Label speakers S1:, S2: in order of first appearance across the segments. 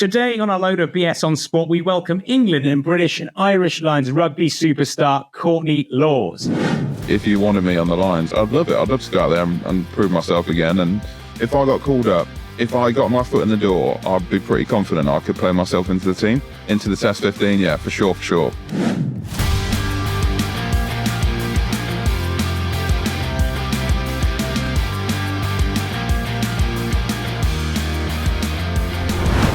S1: Today on our load of BS on sport, we welcome England and British and Irish Lions rugby superstar Courtney Lawes.
S2: If you wanted me on the Lions, I'd love it. I'd love to go out there and prove myself again. And if I got called up, if I got my foot in the door, I'd be pretty confident I could play myself into the team, into the Test 15. Yeah, for sure.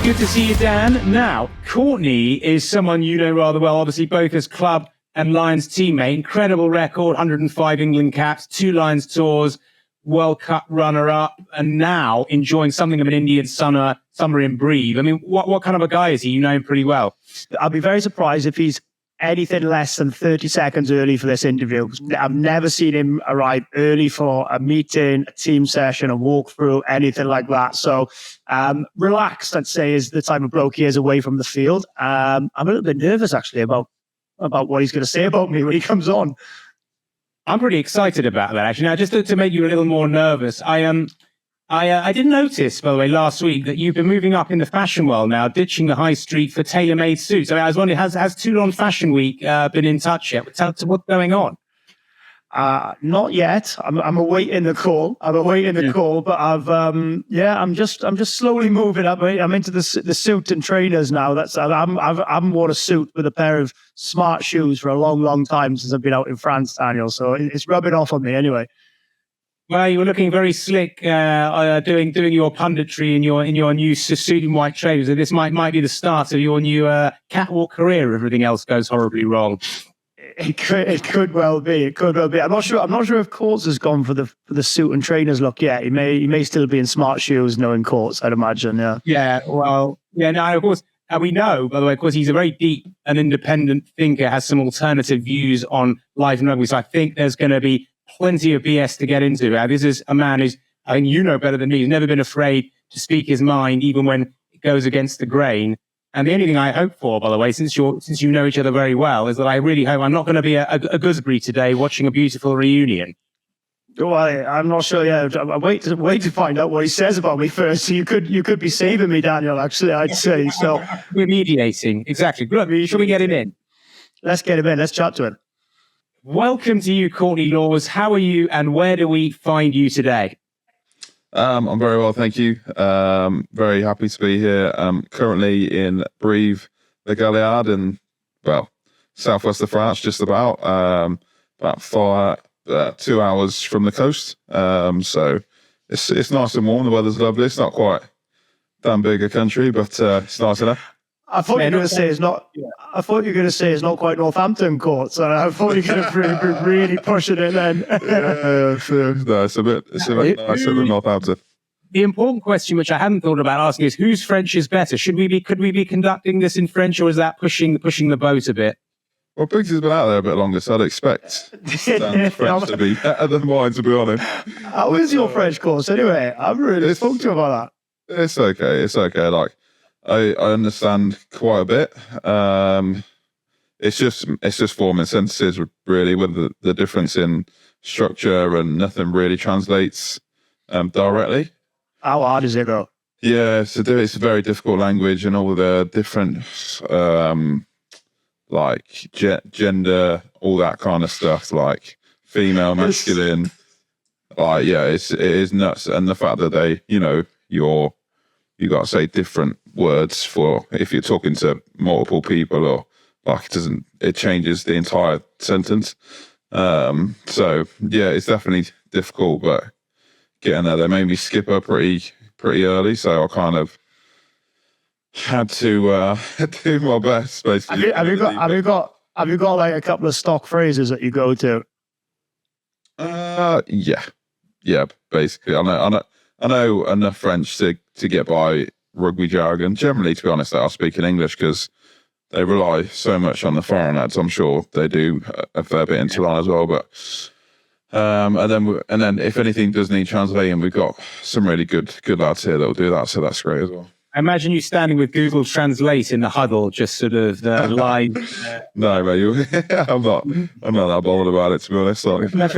S1: Good to see you, Dan. Now, Courtney is someone you know rather well, obviously both as club and Lions teammate. Incredible record, 105 England caps, 2 Lions tours, World Cup runner-up, and now enjoying something of an Indian summer in Breathe. I mean, what kind of a guy is he? You know him pretty well.
S3: I'll be very surprised if he's anything less than 30 seconds early for this interview. I've never seen him arrive early for a meeting, a team session, a walkthrough, anything like that. So relaxed, I'd say, is the type of bloke he is away from the field. I'm a little bit nervous, actually, about what he's going to say about me when he comes on.
S1: I'm pretty excited about that, actually. Now, just to make you a little more nervous, I did notice, by the way, last week that you've been moving up in the fashion world now, ditching the high street for tailor-made suits. I mean, I was wondering, has Toulon Fashion Week been in touch yet? What's going on?
S3: Not yet. I'm awaiting the call. But I'm just slowly moving up. I'm into the suit and trainers now. I haven't worn a suit with a pair of smart shoes for a long time since I've been out in France, Daniel. So it's rubbing off on me anyway.
S1: Well, you were looking very slick, doing your punditry in your new suit and white trainers. So this might be the start of your new catwalk career if everything else goes horribly wrong.
S3: It could well be. I'm not sure if Courts has gone for the suit and trainers look yet. He may still be in smart shoes, knowing Courts, I'd imagine. Yeah.
S1: Yeah. Well. Yeah. No. Of course. We know, by the way, of course, he's a very deep and independent thinker. Has some alternative views on life and rugby. So I think there's going to be plenty of BS to get into. This is a man who's, I think you know better than me, he's never been afraid to speak his mind, even when it goes against the grain. And the only thing I hope for, by the way, since you know each other very well, is that I really hope I'm not going to be a gooseberry today watching a beautiful reunion.
S3: Well, I'm not sure. Yeah, I wait to find out what he says about me first. So you could be saving me, Daniel. Actually, I'd say so.
S1: We're mediating, exactly. Look, should we get him in?
S3: Let's get him in. Let's chat to him.
S1: Welcome to you, Courtney Lawes. How are you, and where do we find you today?
S2: I'm very well, thank you. Very happy to be here. Currently in Brive, the Galliard, in southwest of France, just about 2 hours from the coast. So it's nice and warm. The weather's lovely. It's not quite Dan Biggar country, but it's nice enough.
S3: I thought you were going to say it's not. I thought you were going to say it's not quite Northampton Courts. I thought you were going to be really pushing it then.
S2: No, it's a bit nicer than Northampton.
S1: The important question, which I hadn't thought about asking, is whose French is better? Could we be conducting this in French, or is that pushing the boat a bit?
S2: Well, Biggs has been out there a bit longer, so I'd expect Dan's French to be better than mine, to be honest.
S3: How is your French course anyway? I've really spoken to you about
S2: that. It's okay. Like, I understand quite a bit. It's just forming sentences, really, with the difference in structure, and nothing really translates directly.
S3: How hard is it, though?
S2: Yeah, it's a very difficult language, and all the different like gender, all that kind of stuff, like female, masculine. Like, yeah, it is nuts, and the fact that you got to say different words for if you're talking to multiple people, or like it changes the entire sentence. So yeah, it's definitely difficult, but getting there, they made me skip her pretty early, so I kind of had to do my best, basically.
S3: Have you got like a couple of stock phrases that you go to?
S2: Yeah, basically. I know enough French to get by rugby jargon. Generally, to be honest, I'll speak in English because they rely so much on the foreign lads. I'm sure they do a fair bit in Toulon as well. But and then if anything does need translating, we've got some really good lads here that will do that. So that's great as well.
S1: I imagine you standing with Google Translate in the huddle, just sort of live.
S2: No, mate, I'm not that bothered about it, to be honest. Like,
S1: a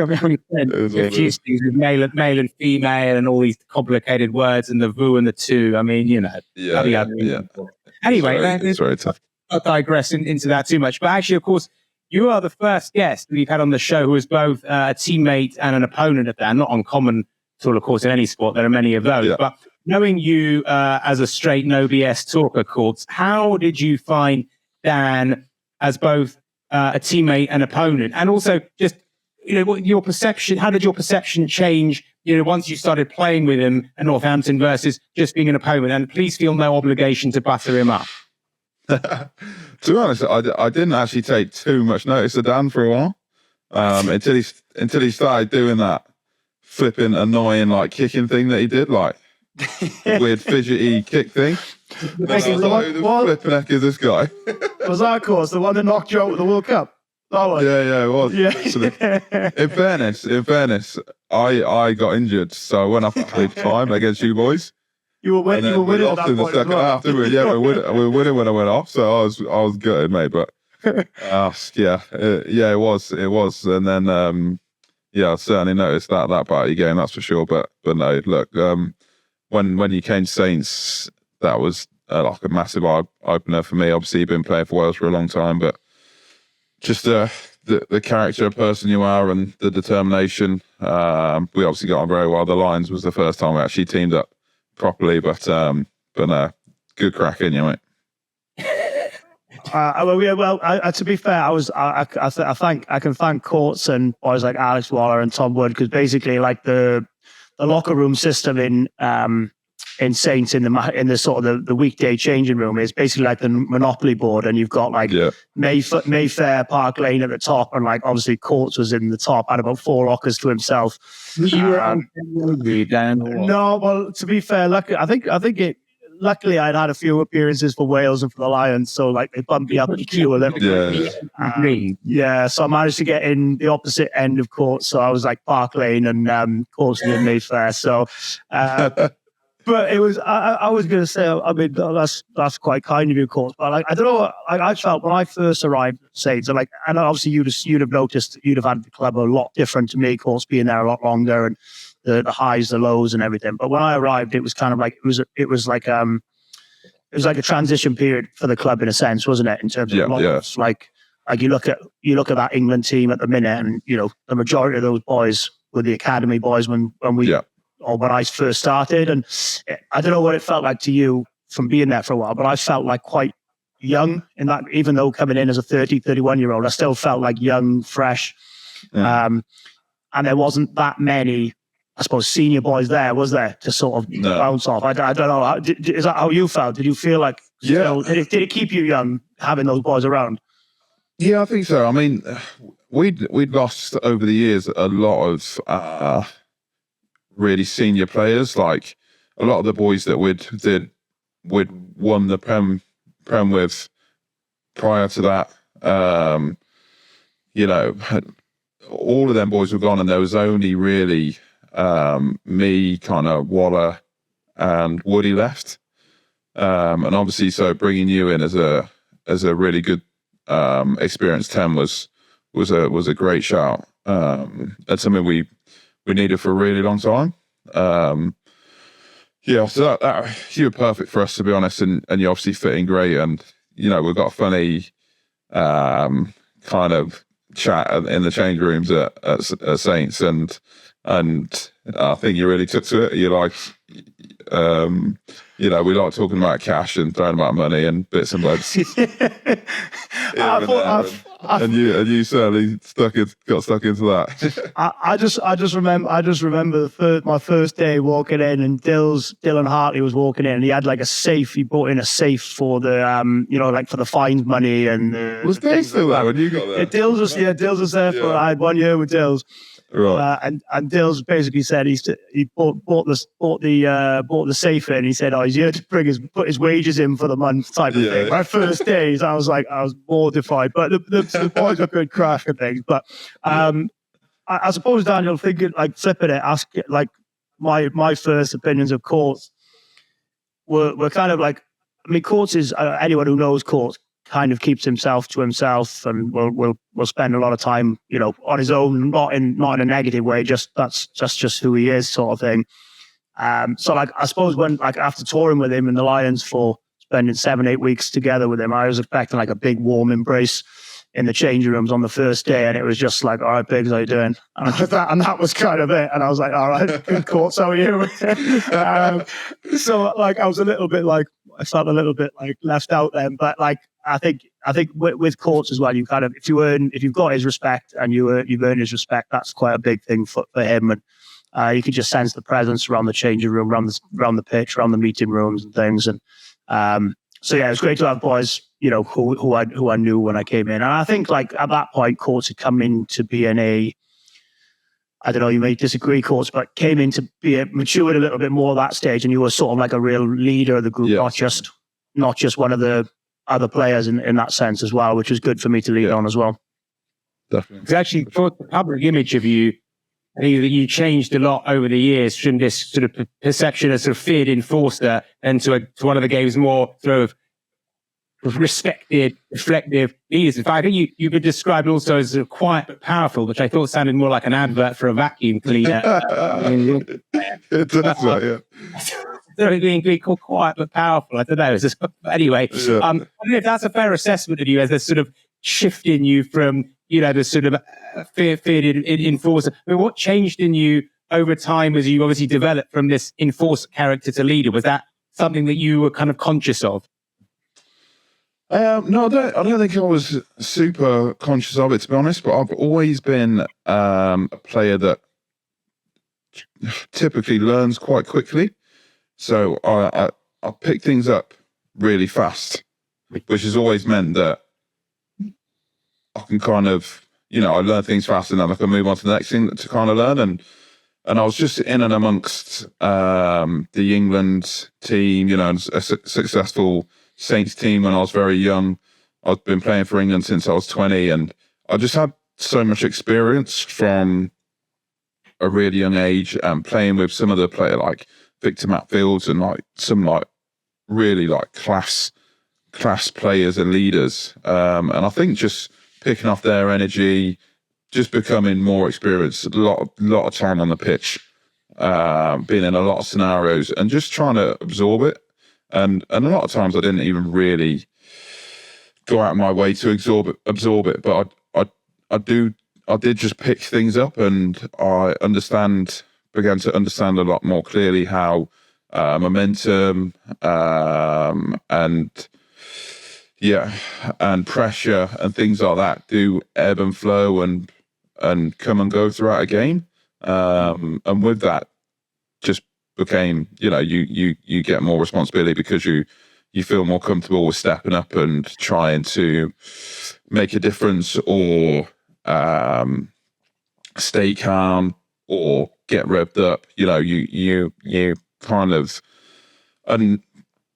S1: few things with male and female and all these complicated words and the VU and the tu. I mean, you know.
S2: yeah.
S1: Anyway,
S2: It's very tough.
S1: Not digress into that too much. But actually, of course, you are the first guest we've had on the show who is both a teammate and an opponent of Dan. Not uncommon, sort of course, in any sport. There are many of those.
S2: Yeah.
S1: But knowing you as a straight no BS talker, Courts, how did you find Dan as both a teammate and opponent? And also just, what your perception, how did your perception change, once you started playing with him at Northampton versus just being an opponent? And please feel no obligation to butter him up.
S2: To be honest, I didn't actually take too much notice of Dan for a while, until he started doing that flipping annoying like kicking thing that he did, like weird fidgety kick thing. And I was like, who the flipping heck is this guy?
S3: Was that, of course, the one that knocked you out at the World Cup? That one?
S2: Yeah, it was.
S3: Yeah.
S2: In fairness, I got injured, so I went up at half time against you boys.
S3: You were winning at that
S2: lost in the
S3: point
S2: second
S3: as well.
S2: half, didn't we? Yeah, we were winning when I went off, so I was gutted, mate. But it was, and then I certainly noticed that part of your game, that's for sure. But no, look, when you came to Saints, that was like a massive eye opener for me. Obviously, you've been playing for Wales for a long time, but just the character of person you are and the determination. We obviously got on very well. The Lions was the first time we actually teamed up properly, but no, good crack in you, mate.
S3: To be fair, I can thank Courts and boys like Alex Waller and Tom Wood, because basically, like the locker room system in Saints in the sort of the weekday changing room is basically like the Monopoly board, and you've got like Mayfair, Park Lane at the top, and like obviously Courts was in the top, had about 4 lockers to himself.
S1: You were on Rugby, Dan?
S3: No, well, to be fair, luckily I'd had a few appearances for Wales and for the Lions, so like they bumped me up the queue a little bit. So I managed to get in the opposite end of Courts, so I was like Park Lane and Courts in Mayfair. So. But it was, I was going to say, I mean, that's quite kind of you, of course. But like, I don't know, I felt when I first arrived at Saints, and obviously you'd have noticed, you'd have had the club a lot different to me, of course, being there a lot longer, and the highs, the lows, and everything. But when I arrived, it was kind of like it was like a transition period for the club in a sense, wasn't it? In terms of like you look at that England team at the minute, and the majority of those boys were the academy boys when we. Yeah. Or when I first started, and I don't know what it felt like to you from being there for a while, but I felt like quite young in that, even though coming in as a 31-year-old, I still felt like young, fresh. And there wasn't that many, I suppose, senior boys there, was there, to sort of bounce off? I don't know. Is that how you felt? Did you feel like, did it keep you young, having those boys around?
S2: Yeah, I think so. I mean, we'd lost over the years a lot of really senior players, like a lot of the boys that we'd won the Prem with prior to that. All of them boys were gone, and there was only really me, kind of Waller, and Woody left. And obviously, so bringing you in as a really good experienced 10 was a great shout. That's something we needed for a really long time. So that you were perfect for us, to be honest, and you're obviously fitting great, and we've got a funny kind of chat in the change rooms at Saints, and I think you really took to it. You like we like talking about cash and throwing about money and bits and bobs. And you certainly got stuck into that.
S3: I just remember my first day walking in, and Dylan Hartley was walking in, and he had like a safe. He brought in a safe for the like for the fines money, and
S2: was Dale still there when you got there?
S3: Dills was there for I had 1 year with Dills.
S2: Right.
S3: And Dills basically said he bought the safe in. He said, he's here to put his wages in for the month type of thing. My first days, I was mortified. But the boys are good crack and things. But I suppose, Daniel, thinking like flipping it, ask like my first opinions of Courts. we're kind of like, I mean, Courts is anyone who knows Courts kind of keeps himself to himself, and will spend a lot of time, on his own, not in a negative way. That's just who he is, sort of thing. So like, I suppose when like after touring with him in the Lions for spending 7-8 weeks together with him, I was expecting like a big warm embrace in the changing rooms on the first day, and it was just like, all right, Biggs, how you doing? And that was kind of it. And I was like, all right, good, Courts, how are you? So like, I felt a little bit like left out then, but like, I think with Courts as well, you kind of, if you've got his respect and you've earned his respect, that's quite a big thing for him. And you could just sense the presence around the changing room, around the pitch, around the meeting rooms and things. And so yeah, it was great to have boys, who I knew when I came in. And I think like at that point, Courts had come in to be I don't know, you may disagree, Courts, but came in to be matured a little bit more at that stage, and you were sort of like a real leader of the group, not just one of the other players in that sense as well, which was good for me to lead on as well.
S2: Definitely.
S1: It's actually, for the public image of you, I think that you changed a lot over the years from this sort of perception as sort of feared enforcer and to one of the game's more sort of respected, reflective leaders. In fact, I think you've been described also as sort of quiet but powerful, which I thought sounded more like an advert for a vacuum cleaner.
S2: It does, yeah.
S1: Being called quiet but powerful. I don't know. Anyway,
S2: Yeah.
S1: I don't know if that's a fair assessment of you as a sort of shift in you from, the sort of feared enforcer. I mean, what changed in you over time as you obviously developed from this enforcer character to leader? Was that something that you were kind of conscious of?
S2: No, I don't think I was super conscious of it, to be honest, but I've always been a player that typically learns quite quickly. So I pick things up really fast, which has always meant that I can kind of, I learn things fast and then I can move on to the next thing to kind of learn. And I was just in and amongst the England team, a successful Saints team when I was very young. I've been playing for England since I was 20, and I just had so much experience from a really young age and playing with some of the players like Victor Matfields and like some like really like class players and leaders. And I think just picking off their energy, just becoming more experienced, a lot of time on the pitch, being in a lot of scenarios and just trying to absorb it. And a lot of times I didn't even really go out of my way to absorb it, but I did just pick things up, and I began to understand a lot more clearly how momentum and pressure and things like that do ebb and flow and come and go throughout a game. And with that, just became, you get more responsibility because you feel more comfortable with stepping up and trying to make a difference or stay calm or get revved up. You kind of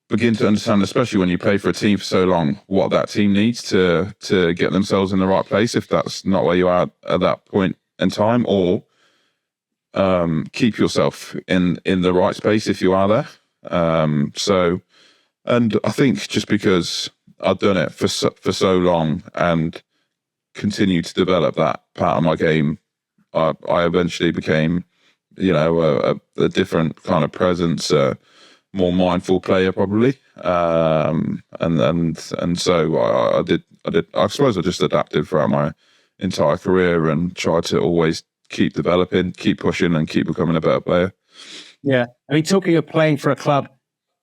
S2: begin to understand, especially when you play for a team for so long, what that team needs to get themselves in the right place if that's not where you are at that point in time, or keep yourself in the right space if you are there. And I think just because I'd done it for so long and continued to develop that part of my game, I eventually became, a different kind of presence, a more mindful player probably. And so I did. I suppose I just adapted throughout my entire career and tried to always keep developing, keep pushing, and keep becoming a better player.
S1: Yeah, I mean, talking of playing for a club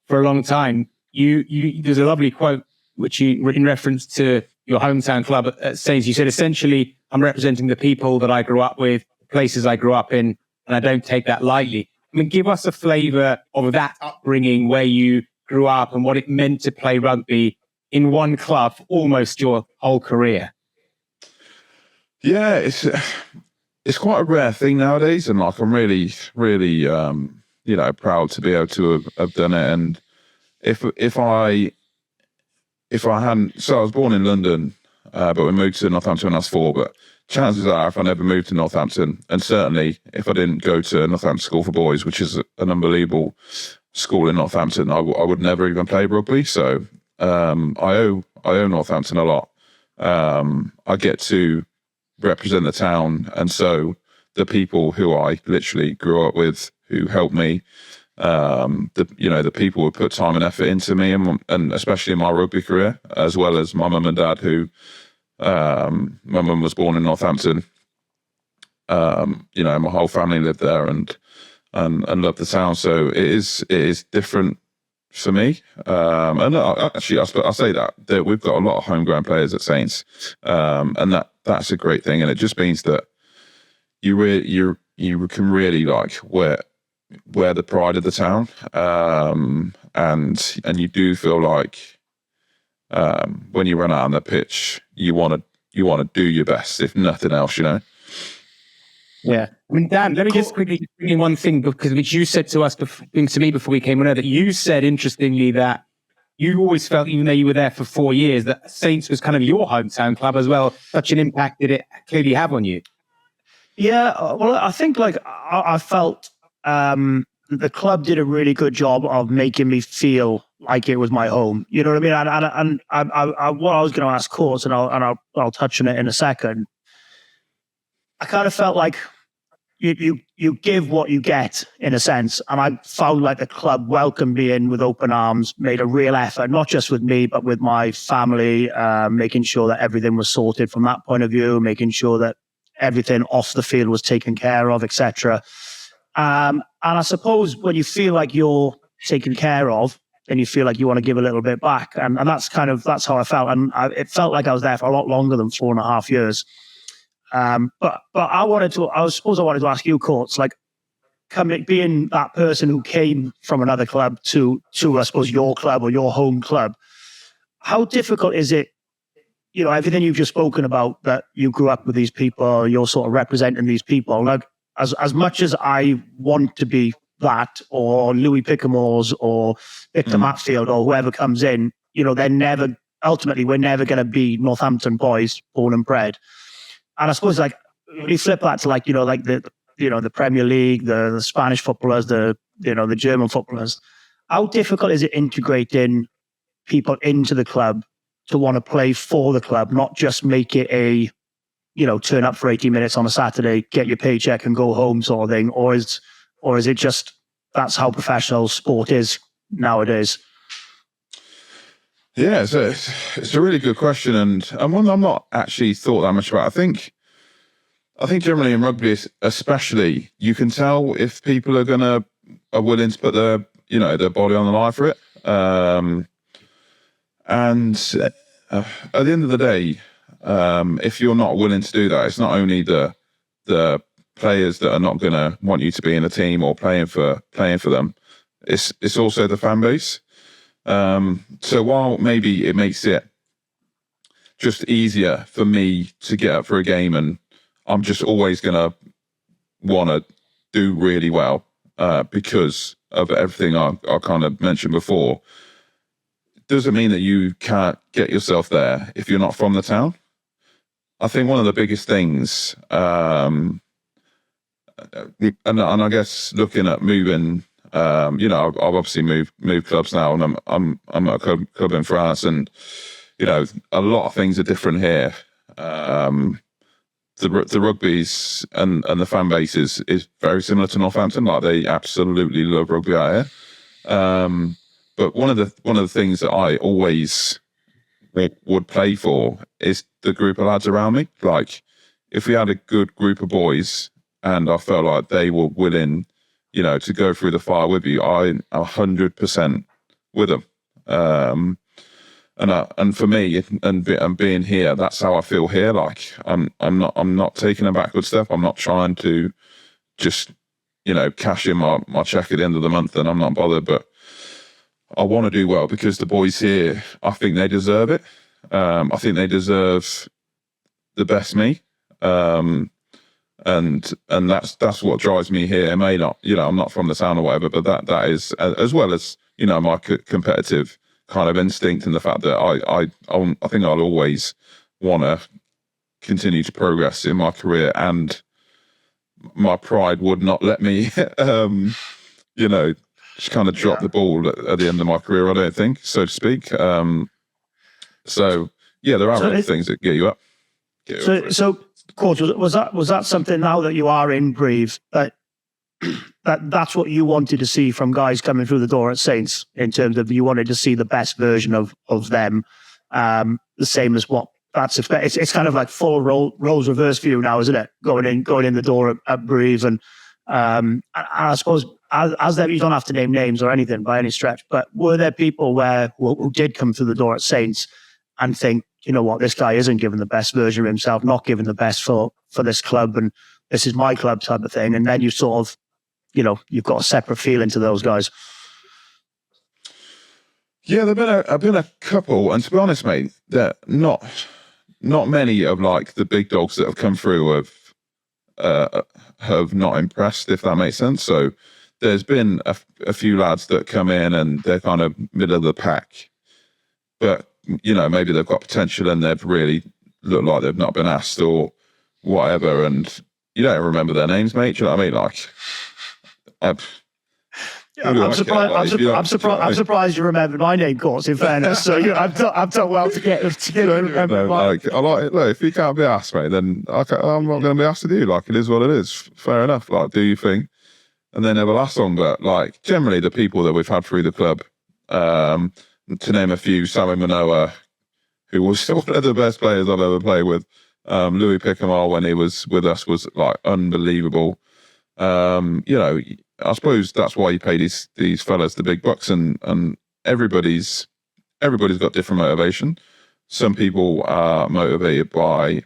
S1: for a long time, there's a lovely quote which you, in reference to your hometown club, says, you said, essentially, I'm representing the people that I grew up with, places I grew up in, and I don't take that lightly. I mean, give us a flavour of that upbringing, where you grew up and what it meant to play rugby in one club for almost your whole career.
S2: Yeah, it's quite a rare thing nowadays, and like I'm really, really, proud to be able to have done it. And if I hadn't, so I was born in London, but we moved to Northampton when I was 4. But chances are, if I never moved to Northampton, and certainly if I didn't go to Northampton School for Boys, which is an unbelievable school in Northampton, I would never even play rugby. So I owe Northampton a lot. I get to represent the town, and so the people who I literally grew up with, who helped me, the people who put time and effort into me, and especially in my rugby career, as well as my mum and dad, who my mum was born in Northampton. My whole family lived there and loved the town. So it is different for me. And actually, I say that we've got a lot of homegrown players at Saints, and that's a great thing. And it just means that you can really like wear the pride of the town, and you do feel like when you run out on the pitch, you want to do your best, if nothing else, you know.
S1: Yeah. I mean, Dan, let me just quickly bring in one thing, because which you said to us, to me before we came on air, that you said, interestingly, that you always felt, even though you were there for 4 years, that Saints was kind of your hometown club as well. Such an impact did it clearly have on you?
S3: Yeah, well, I think like I felt the club did a really good job of making me feel like it was my home. You know what I mean? And what I was going to ask Courts, and I'll touch on it in a second. I kind of felt like you give what you get, in a sense, and I found like the club welcomed me in with open arms, made a real effort, not just with me but with my family, making sure that everything was sorted from that point of view, making sure that everything off the field was taken care of, etc. And I suppose when you feel like you're taken care of, then you feel like you want to give a little bit back, and that's how I felt, and it felt like I was there for a lot longer than 4.5 years. But I wanted to ask you, Courts, like, being that person who came from another club to I suppose your club or your home club, how difficult is it? You know, everything you've just spoken about, that you grew up with these people, you're sort of representing these people. Like, as much as I want to be that, or Louis Pickamores or Victor Matfield or whoever comes in, you know, we're never going to be Northampton boys born and bred. And I suppose, like, when you flip that to, like, you know, like the Premier League, the Spanish footballers, the German footballers, how difficult is it integrating people into the club to want to play for the club, not just make it a, you know, turn up for 80 minutes on a Saturday, get your paycheck and go home sort of thing? Or is it just that's how professional sport is nowadays?
S2: Yeah, it's a really good question, and one I'm not actually thought that much about. I think generally in rugby, especially, you can tell if people are willing to put their body on the line for it. And at the end of the day, if you're not willing to do that, it's not only the players that are not going to want you to be in a team or playing for them. It's also the fan base. So while maybe it makes it just easier for me to get up for a game, and I'm just always going to want to do really well because of everything I kind of mentioned before, doesn't mean that you can't get yourself there if you're not from the town. I think one of the biggest things, and I guess looking at moving, I've obviously moved clubs now, and I'm at a club in France, and a lot of things are different here. The rugby's and the fan base is very similar to Northampton. Like, they absolutely love rugby out here. But one of the things that I always would play for is the group of lads around me. Like, if we had a good group of boys and I felt like they were willing, to go through the fire with you, I'm 100% with them. And for me, and being here, that's how I feel here. Like, I'm not taking a backward step. I'm not trying to just, cash in my check at the end of the month, and I'm not bothered. But I want to do well because the boys here, I think they deserve it. I think they deserve the best me. And that's what drives me here. It may not, I'm not from the town or whatever, but that is, as well as, my competitive kind of instinct, and the fact that I think I'll always want to continue to progress in my career, and my pride would not let me, just kind of dropped the ball at the end of my career, I don't think, so to speak. So yeah, there are other things that get you up.
S3: So, Coach, was that something now that you are in Brive, that's what you wanted to see from guys coming through the door at Saints, in terms of you wanted to see the best version of them, the same as what that's it's kind of like full roles reverse for you now, isn't it? Going in the door at Brive, and I suppose as that, you don't have to name names or anything by any stretch, but were there people who did come through the door at Saints and think, you know what, this guy isn't giving the best version of himself, not giving the best for this club, and this is my club type of thing, and then you sort of, you know, you've got a separate feeling to those guys?
S2: Yeah, there've been a couple, and to be honest, mate, that not many of like the big dogs that have come through have not impressed, if that makes sense. So there's been a few lads that come in and they're kind of middle of the pack, but you know, maybe they've got potential and they've really looked like they've not been asked or whatever, and you don't remember their names, mate. Do you know what I mean? Like,
S3: I'm surprised you remembered my name, Courts, in fairness. So I've done well to get remember.
S2: Like, look, if you can't be asked, mate, then I'm not going to be asked to do. Like, it is what it is. Fair enough. Like, do your thing, and then never last long. But like, generally, the people that we've had through the club, to name a few, Sammy Manoa, who was still one of the best players I've ever played with. Louis Picamar, when he was with us, was like unbelievable. You know, I suppose that's why you pay these fellas the big bucks, and everybody's got different motivation. Some people are motivated by,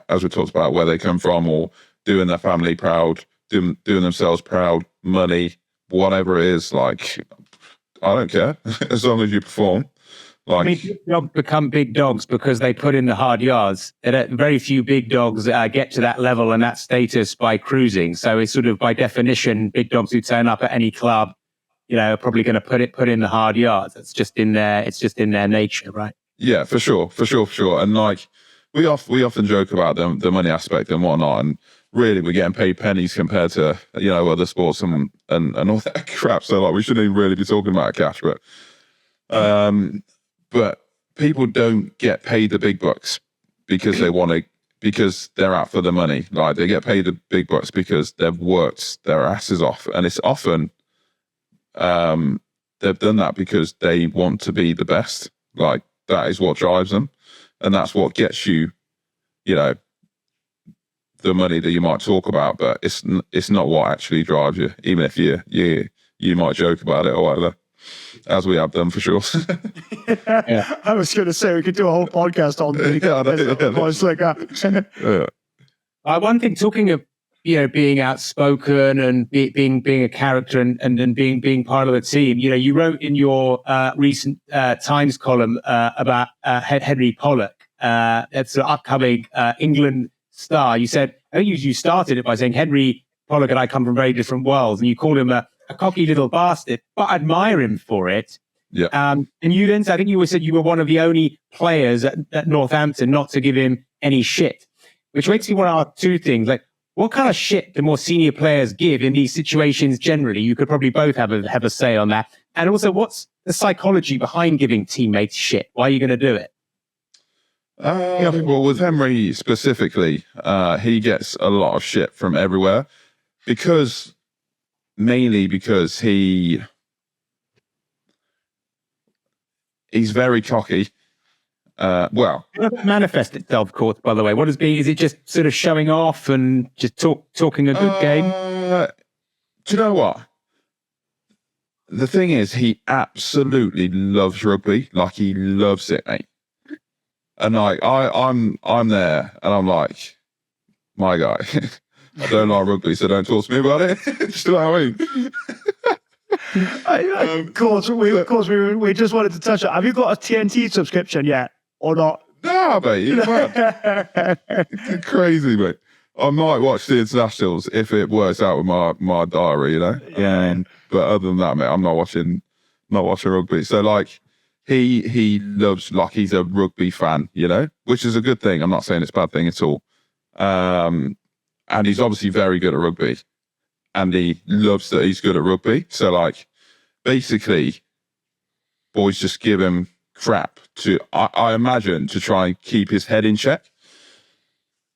S2: as we talked about, where they come from, or doing their family proud, doing themselves proud, money, whatever it is. Like, I don't care as long as you perform. Like, I mean,
S1: big dogs become big dogs because they put in the hard yards. Very few big dogs get to that level and that status by cruising. So it's sort of by definition, big dogs who turn up at any club, you know, are probably going to put in the hard yards. It's just in their nature, right?
S2: Yeah, for sure. And like, we often joke about the money aspect and whatnot, and really we're getting paid pennies compared to, you know, other sports and all that crap. So like, we shouldn't even really be talking about cash, but people don't get paid the big bucks because because they're out for the money. Like, they get paid the big bucks because they've worked their asses off, and it's often they've done that because they want to be the best. Like, that is what drives them, and that's what gets you, you know, the money that you might talk about, but it's not what actually drives you, even if you might joke about it or whatever, as we have done for sure.
S3: Yeah. I was going to say we could do a whole podcast on voice like that.
S1: One thing, talking of, you know, being outspoken and being a character and being part of the team, you know, you wrote in your recent Times column about Henry Pollock. That's an upcoming England star. You said, I think you started it by saying Henry Pollock and I come from very different worlds, and you called him a cocky little bastard, but admire him for it.
S2: Yeah.
S1: And you then, I think you said you were one of the only players at Northampton not to give him any shit, which makes me want to ask two things. Like, what kind of shit do more senior players give in these situations generally? You could probably both have a say on that. And also, what's the psychology behind giving teammates shit? Why are you going to do it?
S2: Well, with Henry specifically, he gets a lot of shit from everywhere mainly because he's very cocky. How
S1: does it manifest itself, Court, by the way? What is it just sort of showing off and just talking a good game?
S2: Do you know what? The thing is, he absolutely loves rugby. Like, he loves it, mate. And like, I'm there, and I'm like, my guy, I don't like rugby, so don't talk to me about it. Do you know what I mean?
S3: Of course, we just wanted to touch on. Have you got a TNT subscription yet, or not?
S2: Nah, mate, you're mad. You're crazy, mate. I might watch the internationals if it works out with my diary, you know.
S1: Yeah.
S2: But other than that, mate, I'm not watching rugby. So like, he loves, like, he's a rugby fan, you know, which is a good thing. I'm not saying it's a bad thing at all. And he's obviously very good at rugby, and he loves that he's good at rugby. So like, basically boys just give him crap to, I imagine, to try and keep his head in check.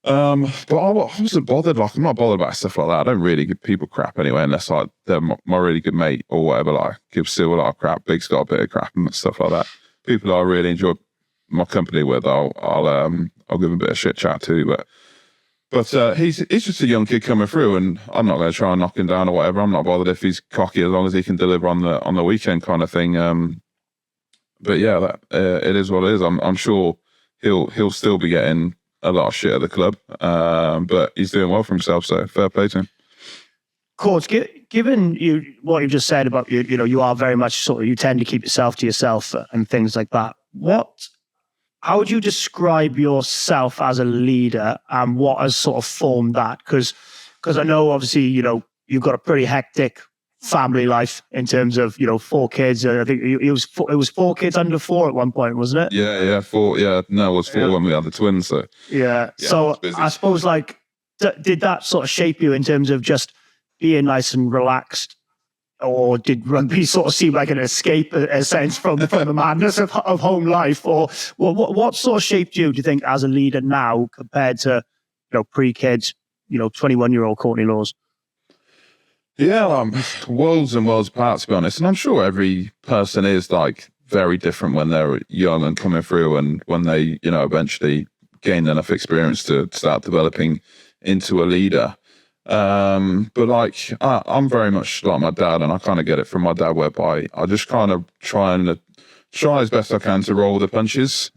S2: But I wasn't bothered. Like, I'm not bothered about stuff like that. I don't really give people crap anyway, unless like they're my really good mate or whatever. Like, give Sil a lot of crap. Big's got a bit of crap and stuff like that. People I really enjoy my company with, I'll give a bit of shit chat to. But he's just a young kid coming through, and I'm not going to try and knock him down or whatever. I'm not bothered if he's cocky as long as he can deliver on the weekend kind of thing. But yeah, that it is what it is. I'm sure he'll still be getting a lot of shit at the club, but he's doing well for himself, so fair play to him.
S3: Coach, given what you've just said about you are very much sort of, you tend to keep yourself to yourself and things like that. How would you describe yourself as a leader, and what has sort of formed that? Because I know obviously you've got a pretty hectic family life in terms of 4 kids. I think it was 4 kids under 4 at one point, wasn't it?
S2: Yeah, 4. Yeah, no, it was 4 when we had the twins. So
S3: so I suppose did that sort of shape you in terms of just being nice and relaxed, or did rugby sort of seem like an escape, a sense from the madness of home life, or what sort of shaped you, do you think, as a leader now compared to pre-kids, 21-year-old Courtney Lawes?
S2: Yeah, worlds and worlds apart, to be honest. And I'm sure every person is like very different when they're young and coming through, and when they, eventually gain enough experience to start developing into a leader. But like, I'm very much like my dad, and I kind of get it from my dad, whereby I just kind of try as best I can to roll the punches.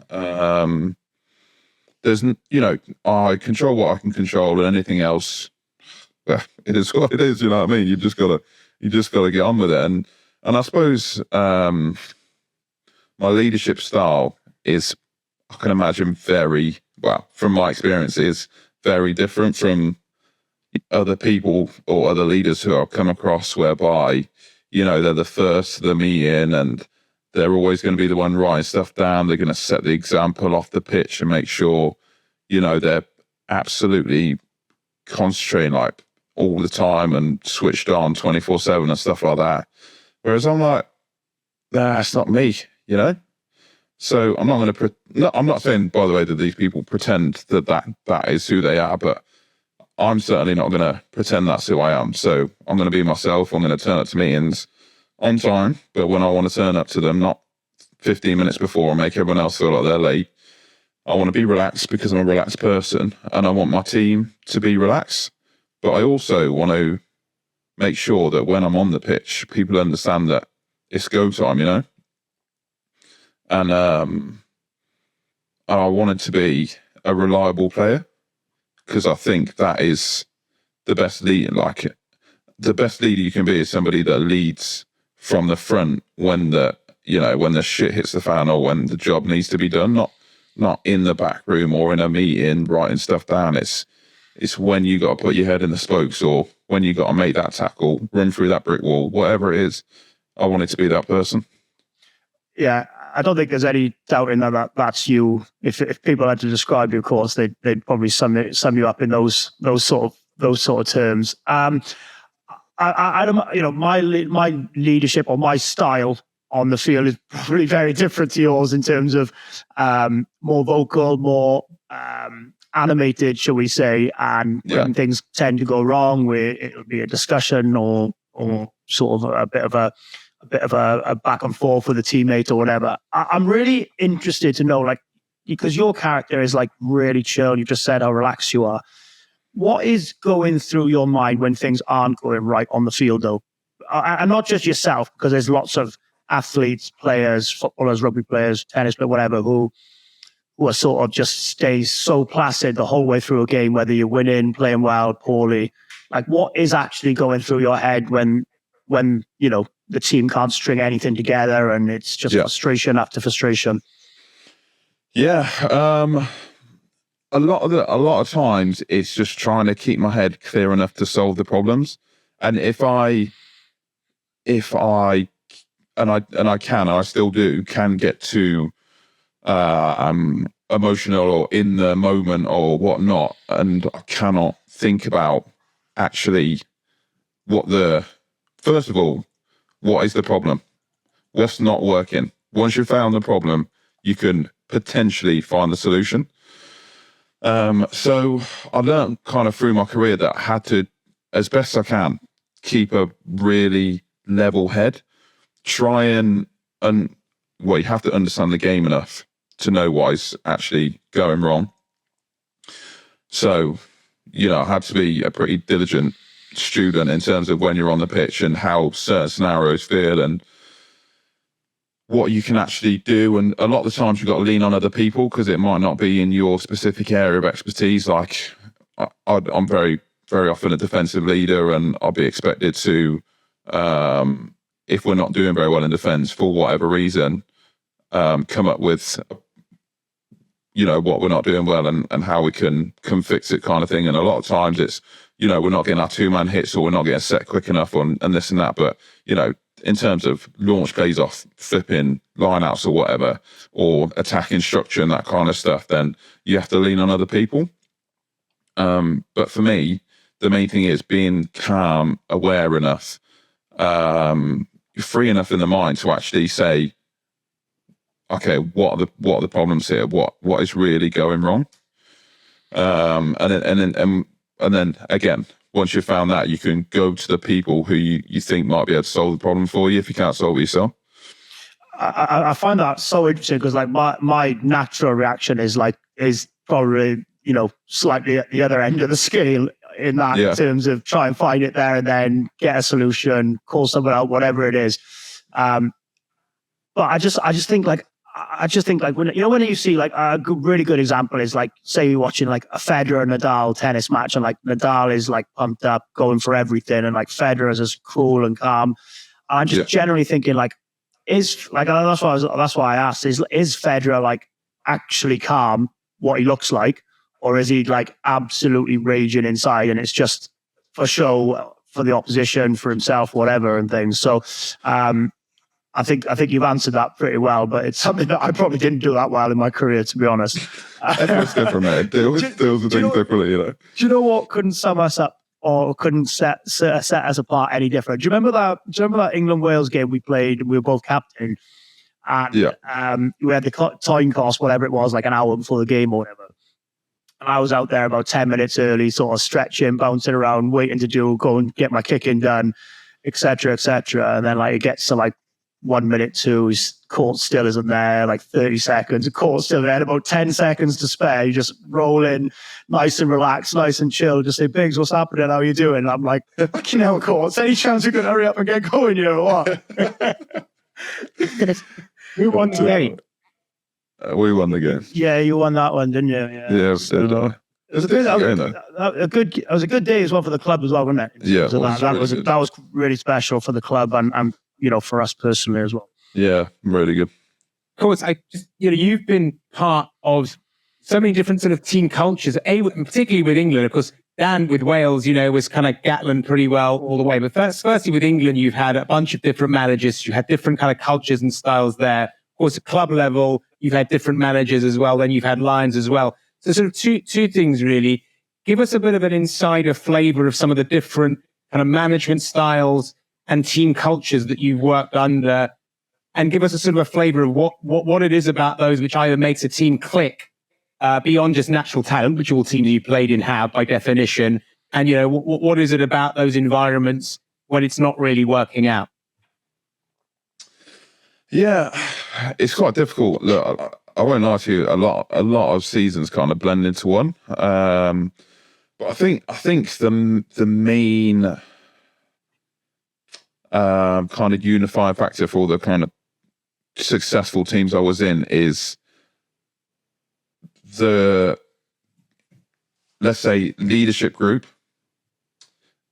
S2: There's, I control what I can control, and anything else, it is what it is. You know what I mean? You just gotta get on with it. And I suppose my leadership style is, I can imagine, very well, from my experience, is very different from other people or other leaders who I've come across, whereby they're the first to the meeting, and they're always going to be the one writing stuff down. They're going to set the example off the pitch and make sure they're absolutely concentrating like all the time and switched on 24/7 and stuff like that. Whereas I'm like, nah, that's not me, So I'm not going to. I'm not saying, by the way, that these people pretend that is who they are, but I'm certainly not going to pretend that's who I am. So I'm going to be myself. I'm going to turn up to meetings on time, but when I want to turn up to them, not 15 minutes before and make everyone else feel like they're late. I want to be relaxed because I'm a relaxed person, and I want my team to be relaxed. But I also want to make sure that when I'm on the pitch, people understand that it's go time, And I wanted to be a reliable player, because I think that is the best leader. Like, the best leader you can be is somebody that leads from the front when the shit hits the fan, or when the job needs to be done. Not in the back room or in a meeting writing stuff down. It's when you got to put your head in the spokes, or when you got to make that tackle, run through that brick wall, whatever it is. I wanted to be that person. Yeah,
S3: I don't think there's any doubt in that's you. If people had to describe you, of course, they'd probably sum you up in those sort of terms. I don't, my leadership or my style on the field is probably very different to yours in terms of more vocal, more animated, shall we say, and when things tend to go wrong, where it'll be a discussion or sort of a bit of a back and forth with a teammate or whatever. I'm really interested to know, like, because your character is like really chill. You just said how relaxed you are. What is going through your mind when things aren't going right on the field, though? And not just yourself, because there's lots of athletes, players, footballers, rugby players, tennis, but whatever, who are sort of just stay so placid the whole way through a game, whether you're winning, playing well, poorly. Like, what is actually going through your head when the team can't string anything together and it's just frustration after frustration?
S2: Yeah. A lot of times it's just trying to keep my head clear enough to solve the problems. And if I still can get too emotional or in the moment or whatnot, and I cannot think about actually first of all, what is the problem? What's not working? Once you've found the problem, you can potentially find the solution. So I learned kind of through my career that I had to, as best I can, keep a really level head. Try and well, you have to understand the game enough to know what is actually going wrong. So, I had to be a pretty diligent student in terms of when you're on the pitch and how certain scenarios feel and what you can actually do. And a lot of the times you've got to lean on other people because it might not be in your specific area of expertise. Like I'm very, very often a defensive leader, and I'll be expected to, if we're not doing very well in defence for whatever reason, come up with, what we're not doing well and how we can fix it kind of thing. And a lot of times it's, we're not getting our 2-man hits or we're not getting set quick enough and this and that. But, in terms of launch plays off, flipping lineouts or whatever, or attacking structure and that kind of stuff, then you have to lean on other people. But for me, the main thing is being calm, aware enough, free enough in the mind to actually say, okay, what are the problems here? What is really going wrong? And then again, once you've found that, you can go to the people who you think might be able to solve the problem for you if you can't solve it yourself.
S3: I find that so interesting because like my natural reaction is probably, slightly at the other end of the scale in that in terms of try and find it there and then get a solution, call someone out, whatever it is. But I just think when you see like a really good example is like, say you're watching like a Federer Nadal tennis match and like Nadal is like pumped up, going for everything, and like Federer is just cool and calm. I'm just generally thinking like, that's why I asked, is Federer like actually calm, what he looks like, or is he like absolutely raging inside and it's just for show, for the opposition, for himself, whatever and things. So, I think you've answered that pretty well, but it's something that I probably didn't do that well in my career, to be honest.
S2: It's different, mate. Deals with things differently,
S3: Do you know what couldn't sum us up or couldn't set us apart any different? Do you remember that England-Wales game we played? We were both captain, and we had the time cost, whatever it was, like an hour before the game or whatever. And I was out there about 10 minutes early, sort of stretching, bouncing around, waiting to go and get my kicking done, etc., etc. And then like it gets to like 1 minute, two, his court still isn't there, like 30 seconds, the court's still there, and about 10 seconds to spare, you just roll in, nice and relaxed, nice and chill, just say, Biggs, what's happening, how are you doing? And I'm like, fucking hell, courts, any chance you can hurry up and get going here or what?
S1: Who won the game?
S2: We won the game.
S3: Yeah, you won that one, didn't you?
S2: Yeah,
S3: it was a good day as well for the club as well, wasn't it?
S2: Yeah,
S3: that was really special for the club and for us personally as well.
S2: Yeah, really good.
S1: Of course, you've been part of so many different sort of team cultures, particularly with England. Of course, Dan with Wales, was kind of Gatland pretty well all the way. But firstly, with England, you've had a bunch of different managers. You had different kind of cultures and styles there. Of course, at club level, you've had different managers as well. Then you've had Lions as well. So sort of two things really. Give us a bit of an insider flavor of some of the different kind of management styles and team cultures that you've worked under, and give us a sort of a flavor of what it is about those which either makes a team click beyond just natural talent, which all teams you played in have by definition, and what is it about those environments when it's not really working out?
S2: Yeah, it's quite difficult. Look, I won't lie to you. A lot of seasons kind of blend into one, but I think the main kind of unifying factor for all the kind of successful teams I was in is the, let's say, leadership group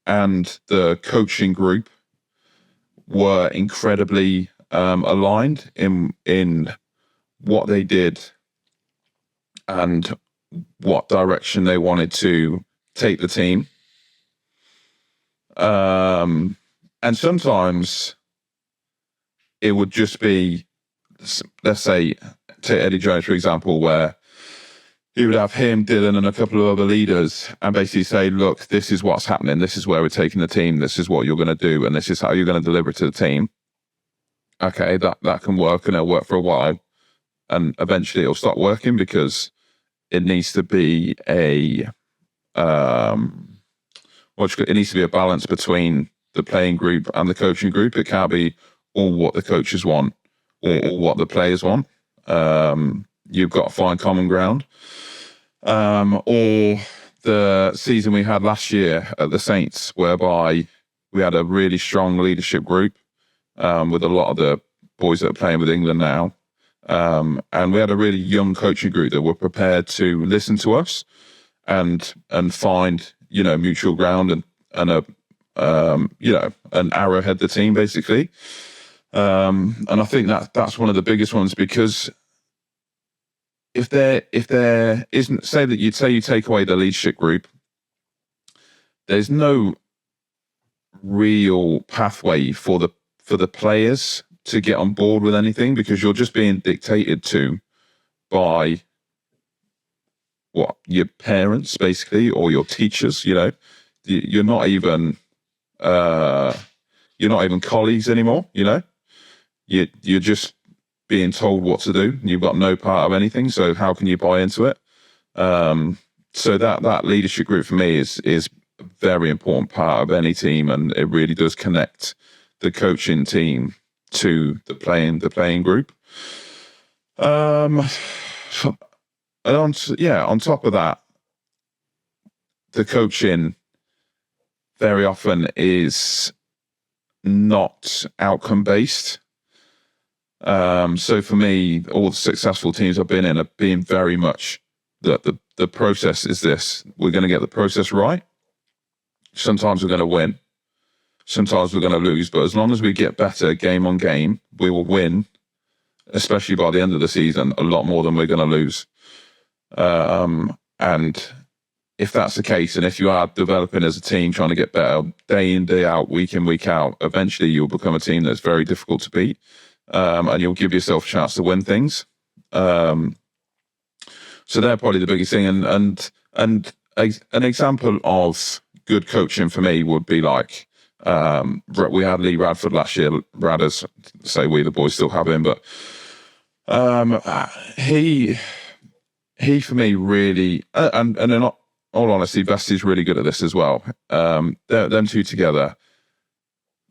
S2: and the coaching group were incredibly aligned in what they did and what direction they wanted to take the team. And sometimes it would just be, let's say, take Eddie Jones, for example, where he would have him, Dylan, and a couple of other leaders and basically say, look, this is what's happening. This is where we're taking the team. This is what you're going to do. And this is how you're going to deliver to the team. okay, that can work and it'll work for a while. And eventually it'll stop working because it needs to be it needs to be a balance between the playing group and the coaching group. It can't be all what the coaches want or all what the players want. You've got to find common ground. Or the season we had last year at the Saints, whereby we had a really strong leadership group with a lot of the boys that are playing with England now. And we had a really young coaching group that were prepared to listen to us and find, mutual ground and an arrowhead the team basically. And I think that's one of the biggest ones, because if there isn't, say you take away the leadership group, there's no real pathway for the players to get on board with anything, because you're just being dictated to by your parents basically, or your teachers. You're not even colleagues anymore. You're just being told what to do. You've got no part of anything, so how can you buy into it? So that leadership group for me is a very important part of any team, and it really does connect the coaching team to the playing group. And on top of that, the coaching very often is not outcome based. So for me, all the successful teams I've been in have been very much the process is this. We're going to get the process right. Sometimes we're going to win. Sometimes we're going to lose. But as long as we get better game on game, we will win, especially by the end of the season, a lot more than we're going to lose. And if that's the case, and if you are developing as a team, trying to get better day in, day out, week in, week out, eventually you'll become a team that's very difficult to beat. And you'll give yourself a chance to win things. So they're probably the biggest thing. And an example of good coaching for me would be like, we had Lee Radford last year. Radders, say we, the boys still have him, but he for me really, and in all honesty, Vesty's really good at this as well. Them two together,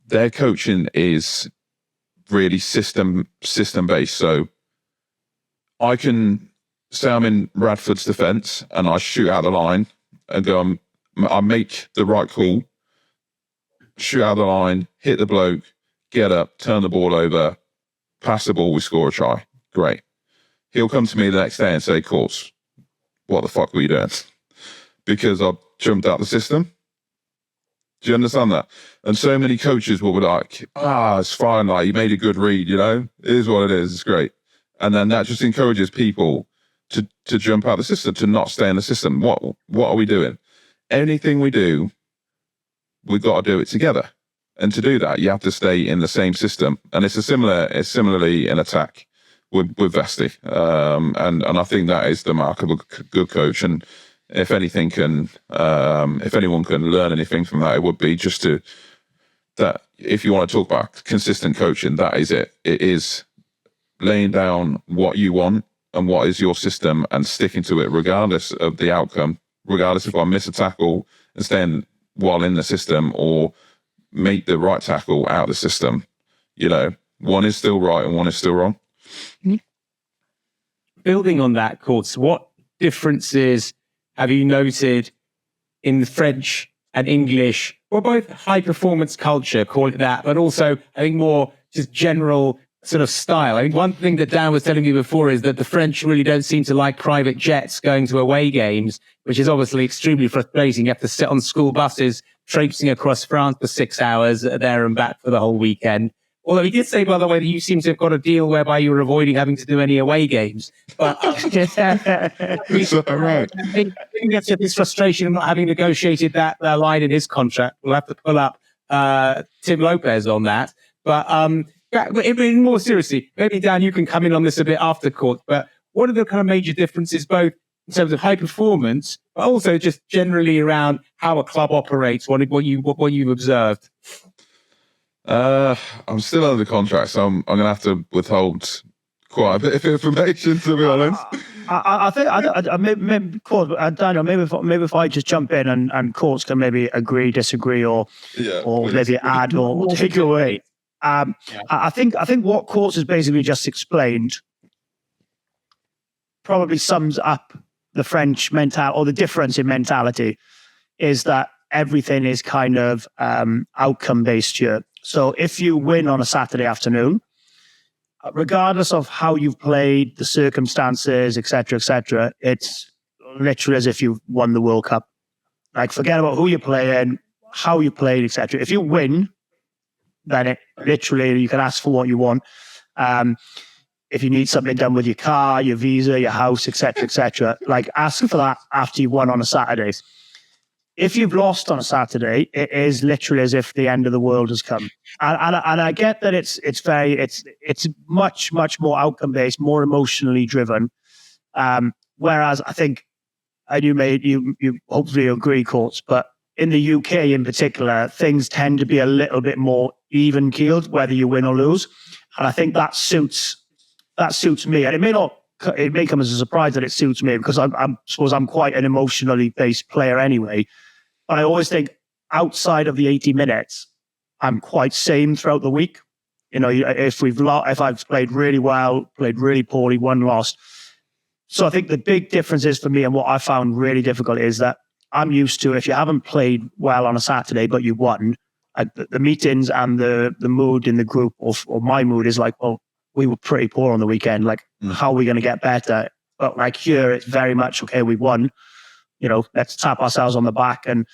S2: their coaching is really system based. So I can say I'm in Radford's defence and I shoot out the line and go, I make the right call, shoot out the line, hit the bloke, get up, turn the ball over, pass the ball, we score a try. Great. He'll come to me the next day and say, Courts, what the fuck were you doing? Because I've jumped out the system. Do you understand that? And so many coaches will be like, it's fine, like you made a good read, it is what it is, it's great. And then that just encourages people to jump out of the system, to not stay in the system. What are we doing? Anything we do, we've got to do it together. And to do that, you have to stay in the same system. And it's similarly in attack with Vesty. And I think that is the mark of a good coach. And if anyone can learn anything from that, it would be just that if you want to talk about consistent coaching, that is it. It is laying down what you want and what is your system and sticking to it regardless of the outcome, regardless if I miss a tackle and staying while in the system or make the right tackle out of the system. One is still right and one is still wrong.
S1: Building on that, Courts, what differences have you noted in the French and English, or both high performance culture, call it that, but also I think more just general sort of style? I think one thing that Dan was telling me before is that the French really don't seem to like private jets going to away games, which is obviously extremely frustrating. You have to sit on school buses traipsing across France for 6 hours there and back for the whole weekend. Although he did say, by the way, that you seem to have got a deal whereby you were avoiding having to do any away games. But I think that's his frustration of not having negotiated that line in his contract. We'll have to pull up Tim Lopez on that. But more seriously, maybe Dan, you can come in on this a bit after court. But what are the kind of major differences, both in terms of high performance, but also just generally around how a club operates? What you've observed?
S2: I'm still under contract, so I'm going to have to withhold quite a bit of information, to be honest.
S3: I think maybe Daniel, maybe if I just jump in and Courts can maybe agree, disagree, or maybe add or take away. I think what Courts has basically just explained probably sums up the French mentality, or the difference in mentality, is that everything is kind of outcome based here. So if you win on a Saturday afternoon, regardless of how you've played, the circumstances, etc., it's literally as if you've won the World Cup. Like, forget about who you're playing, how you played, etc. If you win, then it literally, you can ask for what you want. If you need something done with your car, your visa, your house, etc., like, ask for that after you've won on a Saturday. If you've lost on a Saturday, it is literally as if the end of the world has come. And I get that it's much more outcome based, more emotionally driven. Whereas I think, and you hopefully agree, Courts, but in the UK in particular, things tend to be a little bit more even keeled, whether you win or lose. And I think that suits me. And it may come as a surprise that it suits me, because I suppose I'm quite an emotionally based player anyway. But I always think outside of the 80 minutes, I'm quite sane throughout the week. You know, if I've played really well, played really poorly, won, lost. So I think the big difference is for me, and what I found really difficult, is that I'm used to, if you haven't played well on a Saturday but you won, the meetings and the mood in the group, or my mood is like, well, we were pretty poor on the weekend. Like, how are we going to get better? But like here, it's very much, okay, we won. You know, let's tap ourselves on the back and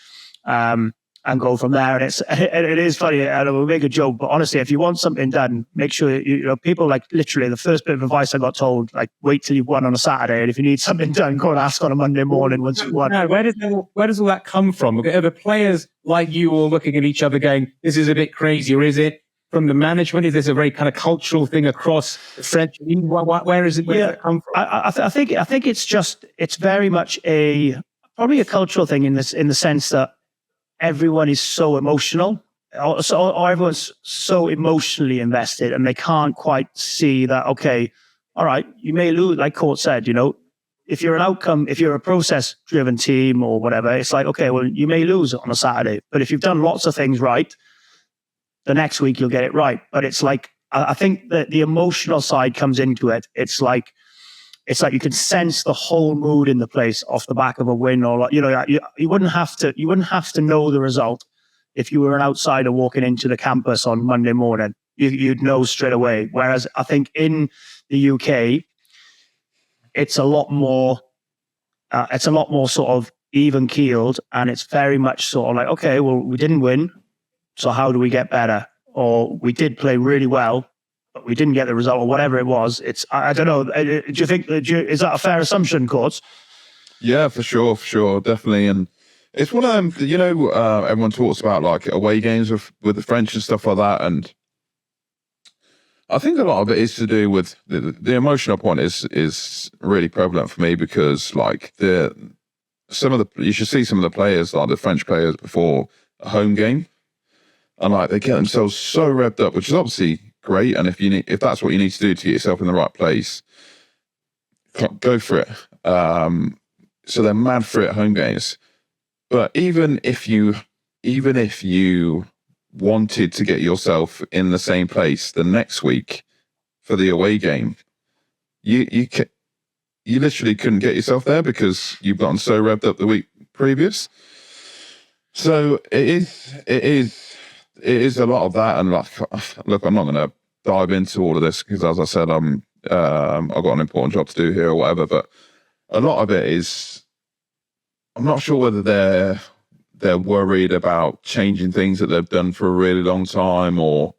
S3: go from there. And it is funny. And we'll make a joke, but honestly, if you want something done, make sure you know, people, like, literally the first bit of advice I got told, like, wait till you've won on a Saturday, and if you need something done, go and ask on a Monday morning once you've won.
S1: No, where does all that come from? Are the players like you all looking at each other going, this is a bit crazy, or is it from the management? Is this a very kind of cultural thing across the French league? Where is it? Where does it come from?
S3: I think it's very much probably a cultural thing in the sense that everyone is so emotional, or everyone's so emotionally invested, and they can't quite see that, okay, all right, you may lose, like Court said, you know, if you're a process-driven team or whatever, it's like, okay, well, you may lose on a Saturday, but if you've done lots of things right, the next week you'll get it right. But it's like, I think that the emotional side comes into it. It's like you can sense the whole mood in the place off the back of a win, or, you know, you wouldn't have to know the result if you were an outsider walking into the campus on Monday morning. You'd know straight away. Whereas I think in the UK, it's a lot more sort of even keeled, and it's very much sort of like, okay, well, we didn't win, so how do we get better? Or we did play really well, but we didn't get the result, or whatever it was. I don't know. Do you think is that a fair assumption, Courts?
S2: Yeah, for sure, definitely. And it's one of them, you know, everyone talks about like away games with the French and stuff like that, and I think a lot of it is to do with the emotional point is really prevalent for me, because like you should see some of the players, like the French players, before a home game, and like they get themselves so revved up, which is obviously great. And if that's what you need to do to get yourself in the right place, go for it. So they're mad for it at home games. But even if you wanted to get yourself in the same place the next week for the away game, you literally couldn't get yourself there because you've gotten so revved up the week previous. So it is a lot of that. And like, look, I'm not going to dive into all of this because, as I said, I've got an important job to do here or whatever. But a lot of it is, I'm not sure whether they're worried about changing things that they've done for a really long time, or,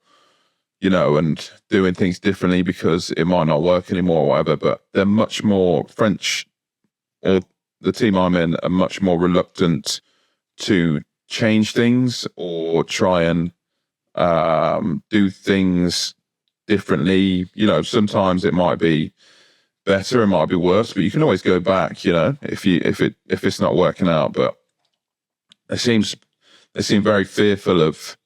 S2: you know, and doing things differently because it might not work anymore or whatever. But they're much more, French, or the team I'm in, are much more reluctant to change things or try and do things differently. You know, sometimes it might be better, it might be worse, but you can always go back, you know, if it's not working out. But they seem very fearful of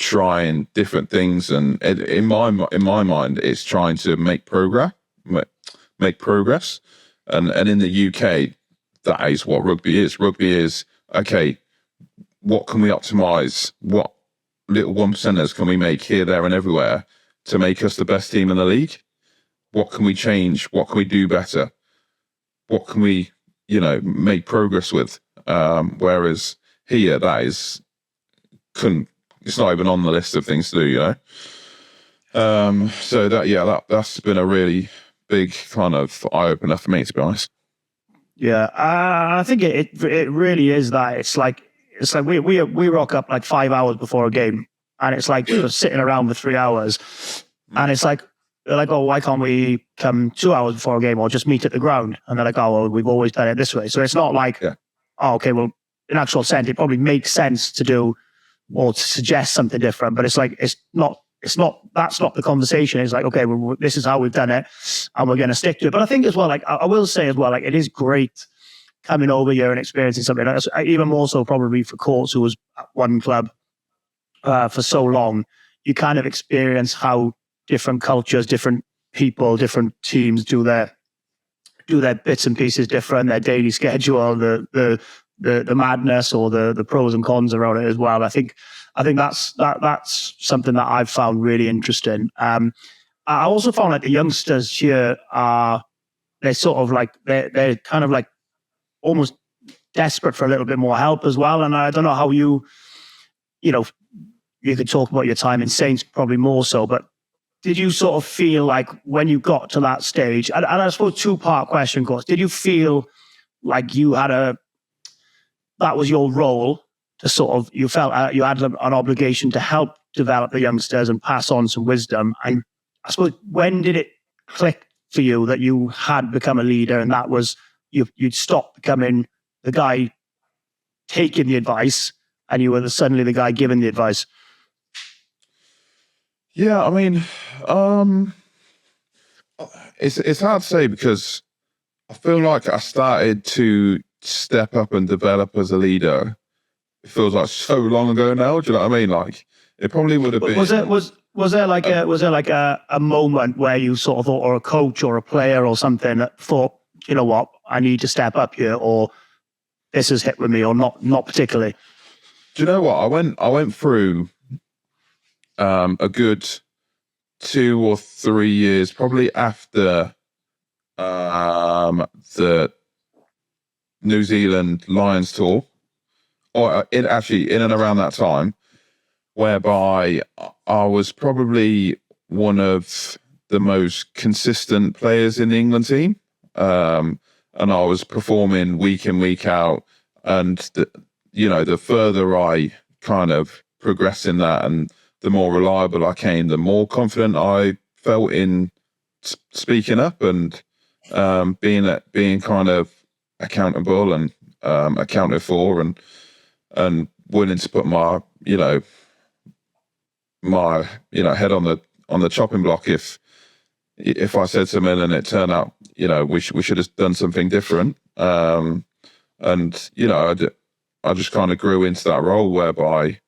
S2: trying different things, and in my mind, it's trying to make progress. And in the UK, that is what rugby is. Rugby is, okay, what can we optimize? What little 1%ers can we make here, there, and everywhere to make us the best team in the league? What can we change? What can we do better? What can we, make progress with? Whereas here, it's not even on the list of things to do, So that's been a really big kind of eye opener for me, to be honest.
S3: Yeah, I think it really is that. It's like we rock up like 5 hours before a game, and it's like we're sitting around for 3 hours, and it's like they're like, oh, why can't we come 2 hours before a game or just meet at the ground? And they're like, oh, well, we've always done it this way. So it's not like, oh, okay, well, in actual sense, it probably makes sense to do or to suggest something different, but it's like that's not the conversation. It's like, okay, well, this is how we've done it, and we're going to stick to it. But I think as well, like I will say as well, like it is great coming over here and experiencing something. Even more so probably for Courts, who was at one club for so long. You kind of experience how different cultures, different people, different teams do their bits and pieces different, their daily schedule, the madness or the pros and cons around it as well. I think that's something that I've found really interesting. I also found like the youngsters here they're sort of like they're kind of like almost desperate for a little bit more help as well. And I don't know how you could talk about your time in Saints probably more so, but did you sort of feel like when you got to that stage, and I suppose 2-part question, of course, did you feel like you had that was your role to sort of, you felt you had an obligation to help develop the youngsters and pass on some wisdom? And I suppose, when did it click for you that you had become a leader and that was, you'd stopped becoming the guy taking the advice and you were suddenly the guy giving the advice?
S2: Yeah, I mean, it's hard to say because I feel like I started to step up and develop as a leader. It feels like so long ago now. Do you know what I mean? Like it probably would have been.
S3: Was there like a moment where you sort of thought, or a coach or a player or something that thought, you know what, I need to step up here, or this has hit with me, or not particularly?
S2: Do you know what? I went through a good 2 or 3 years, probably after the New Zealand Lions tour, or in and around that time, whereby I was probably one of the most consistent players in the England team, and I was performing week in, week out, and the further I kind of progressed in that, and the more reliable I came, the more confident I felt in speaking up and being kind of accountable and accounted for, and willing to put my head on the chopping block if I said something and it turned out we should have done something different. I just kind of grew into that role whereby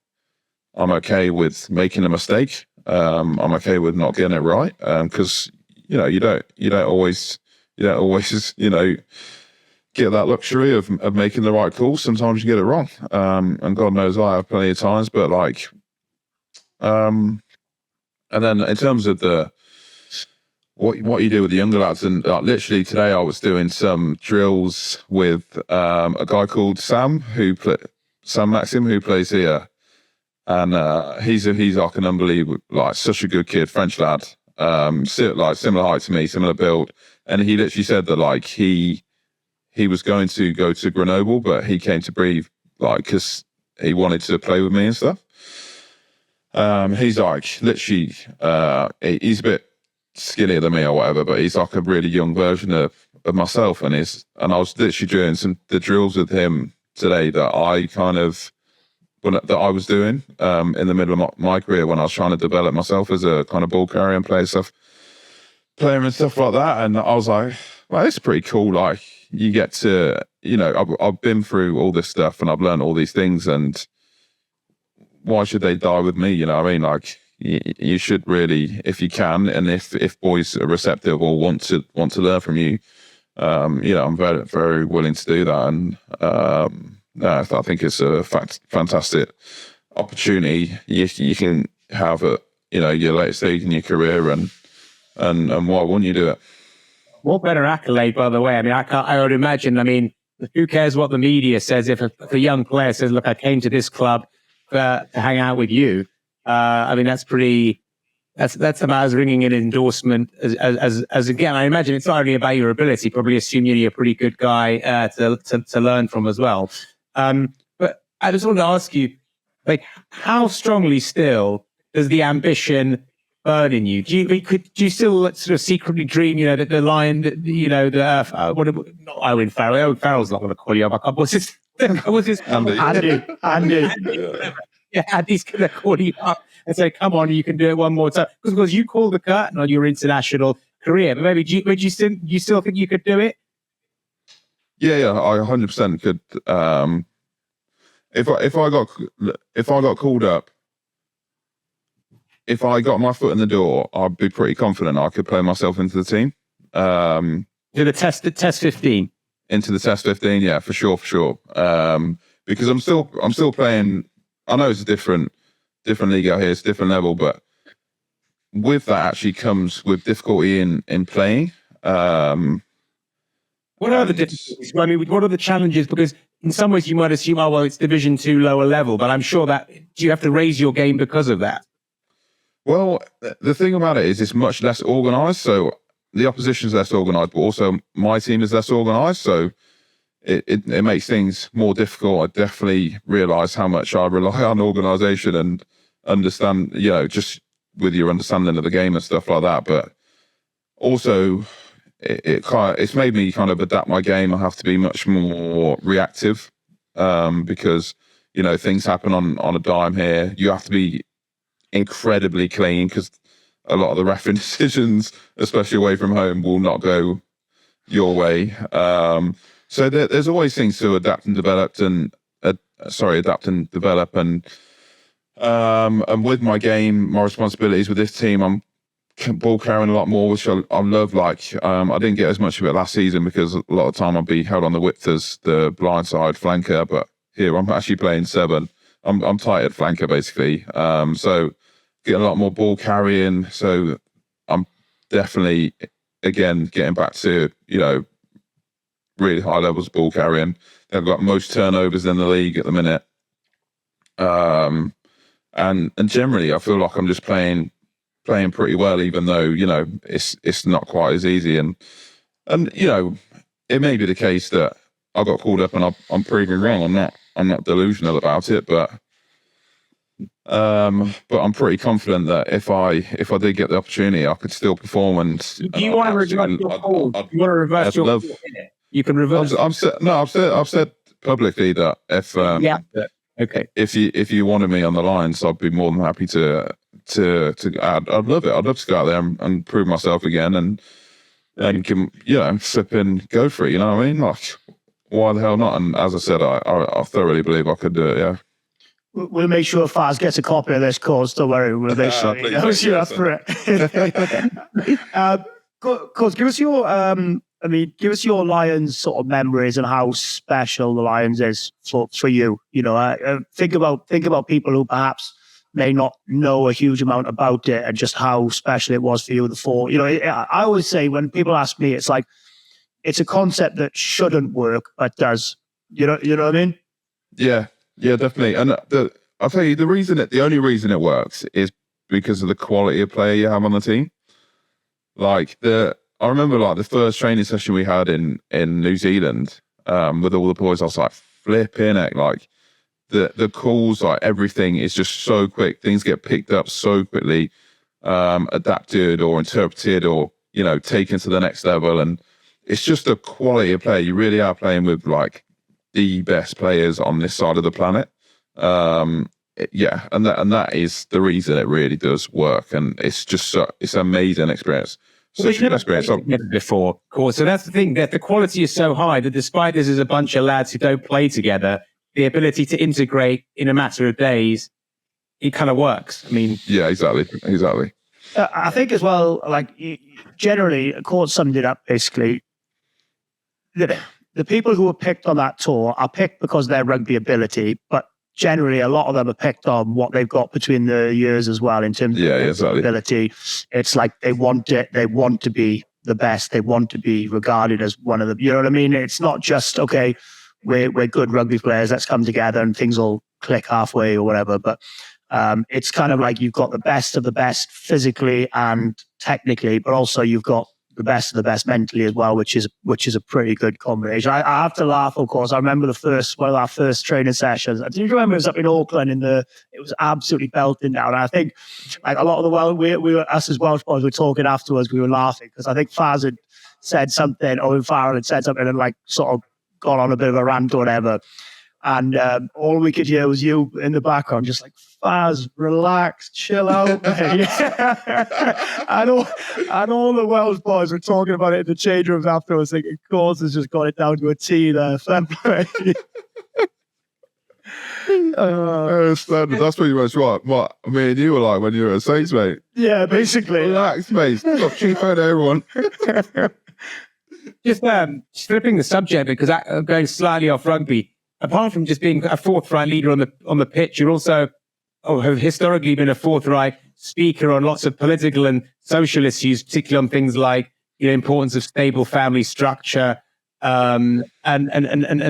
S2: I'm okay with making a mistake. I'm okay with not getting it right, because you don't always get that luxury of making the right call. Sometimes you get it wrong, and God knows I have plenty of times. But and then in terms of what you do with the younger lads, and literally today I was doing some drills with a guy called Sam Maxim, who plays here. And he's like an unbelievable, like such a good kid, French lad, similar height to me, similar build. And he literally said that he was going to go to Grenoble, but he came to Brive because he wanted to play with me and stuff. He's like literally, he's a bit skinnier than me or whatever, but he's like a really young version of myself. And I was literally doing the drills with him today that I was doing in the middle of my career when I was trying to develop myself as a kind of ball carrier and player and stuff like that. And I was like, well, it's pretty cool. Like you get to, I've been through all this stuff and I've learned all these things. And why should they die with me? You know what I mean? Like, you should really, if you can, and if boys are receptive or want to learn from you, I'm very, very willing to do that. And I think it's a fantastic opportunity you can have at your late stage in your career, and why wouldn't you do it?
S1: What better accolade, by the way? I mean, I would imagine. I mean, who cares what the media says if a young player says, "Look, I came to this club to hang out with you." I mean, that's about as ringing an endorsement as again. I imagine it's not only about your ability. Probably assume you're a pretty good guy to learn from as well. But I just wanted to ask you, like, how strongly still does the ambition burn in you? Do you still sort of secretly dream, that the Lion, not Owen Farrell. Owen Farrell's not going to call you up. What's his
S3: Andy.
S1: Yeah, Andy's going to call you up and say, "Come on, you can do it one more time." Because you called the curtain on your international career. But maybe you still think you could do it?
S2: Yeah, I 100% could. If I got called up, if I got my foot in the door, I'd be pretty confident I could play myself into the team.
S1: To the test 15.
S2: Into the test 15, yeah, for sure. Because I'm still playing. I know it's a different league out here, it's a different level, but with that actually comes with difficulty in playing.
S1: What are the difficulties? I mean, what are the challenges? Because in some ways you might assume, oh, well, it's Division 2 lower level, but I'm sure that do you have to raise your game because of that?
S2: Well, the thing about it is it's much less organised. So the opposition's less organised, but also my team is less organised. So it makes things more difficult. I definitely realise how much I rely on organisation and understand, just with your understanding of the game and stuff like that. But also, it's made me kind of adapt my game. I have to be much more reactive because things happen on a dime here. You have to be incredibly clean because a lot of the referee decisions, especially away from home, will not go your way. So there's always things to adapt and develop, and with my game, my responsibilities with this team, I'm ball carrying a lot more, which I love. Like I didn't get as much of it last season because a lot of time I'd be held on the width as the blindside flanker, but here I'm actually playing 7. I'm tight at flanker basically. So getting a lot more ball carrying. So I'm definitely again getting back to really high levels of ball carrying. They've got most turnovers in the league at the minute. And generally I feel like I'm just playing pretty well, even though, it's not quite as easy. And it may be the case that I got called up and I'm proving wrong. I'm not delusional about it, but I'm pretty confident that if I did get the opportunity, I could still perform. And
S1: do you want to reverse your call? You want to reverse your call? You can reverse.
S2: I've said publicly that if
S1: okay,
S2: if you wanted me on the lines, I'd be more than happy to add. I'd love it. I'd love to go out there and prove myself again, and can flip and go for it. You know what I mean? Like, why the hell not? And as I said, I thoroughly believe I could do it. Yeah.
S3: We'll make sure Faz gets a copy of this course. Don't worry, we'll make sure he knows you're up for it. Coach, give us your Lions sort of memories and how special the Lions is for you. Think about people who perhaps may not know a huge amount about it and just how special it was for you. I always say when people ask me, it's like it's a concept that shouldn't work but does. You know what I mean?
S2: Yeah, definitely. And I'll tell you the only reason it works is because of the quality of player you have on the team. I remember the first training session we had in New Zealand with all the boys. I was like flipping it. Like the calls, like everything is just so quick. Things get picked up so quickly, adapted or interpreted or taken to the next level. And it's just the quality of player. You really are playing with the best players on this side of the planet. And that is the reason it really does work. And it's just it's an amazing experience. Such a good experience
S1: before, of course. So that's the thing, that the quality is so high that despite this is a bunch of lads who don't play together, the ability to integrate in a matter of days it kind of works. I mean,
S2: Yeah, exactly.
S3: I think as well, like generally, Court summed it up basically. The people who are picked on that tour are picked because of their rugby ability, but generally a lot of them are picked on what they've got between the years as well in terms of
S2: exactly.
S3: ability. It's like they want to be the best. They want to be regarded as one of the, you know what I mean? It's not just, okay, we're good rugby players, let's come together and things will click halfway or whatever. But it's kind of like you've got the best of the best physically and technically, but also you've got the best of the best mentally as well, which is a pretty good combination. I have to laugh, of course. I remember one of our first training sessions. I do remember it was up in Auckland it was absolutely belting down. And I think like a lot of us as Welsh boys were talking afterwards, we were laughing because I think Faz had said something, or Farrell had said something and like sort of got on a bit of a rant or whatever. And all we could hear was you in the background, just like, Faz, relax, chill out, mate. and all the Welsh boys were talking about it in the change rooms afterwards, thinking, of course, has just got it down to a T there. Fair play.
S2: That's pretty much what me and you were like when you were at Saints, mate.
S3: Yeah, basically.
S2: Relax, mate. Stop cheap out everyone.
S1: Just flipping the subject, because going slightly off rugby, apart from just being a forthright leader on the pitch, you're also have historically been a forthright speaker on lots of political and social issues, particularly on things like importance of stable family structure and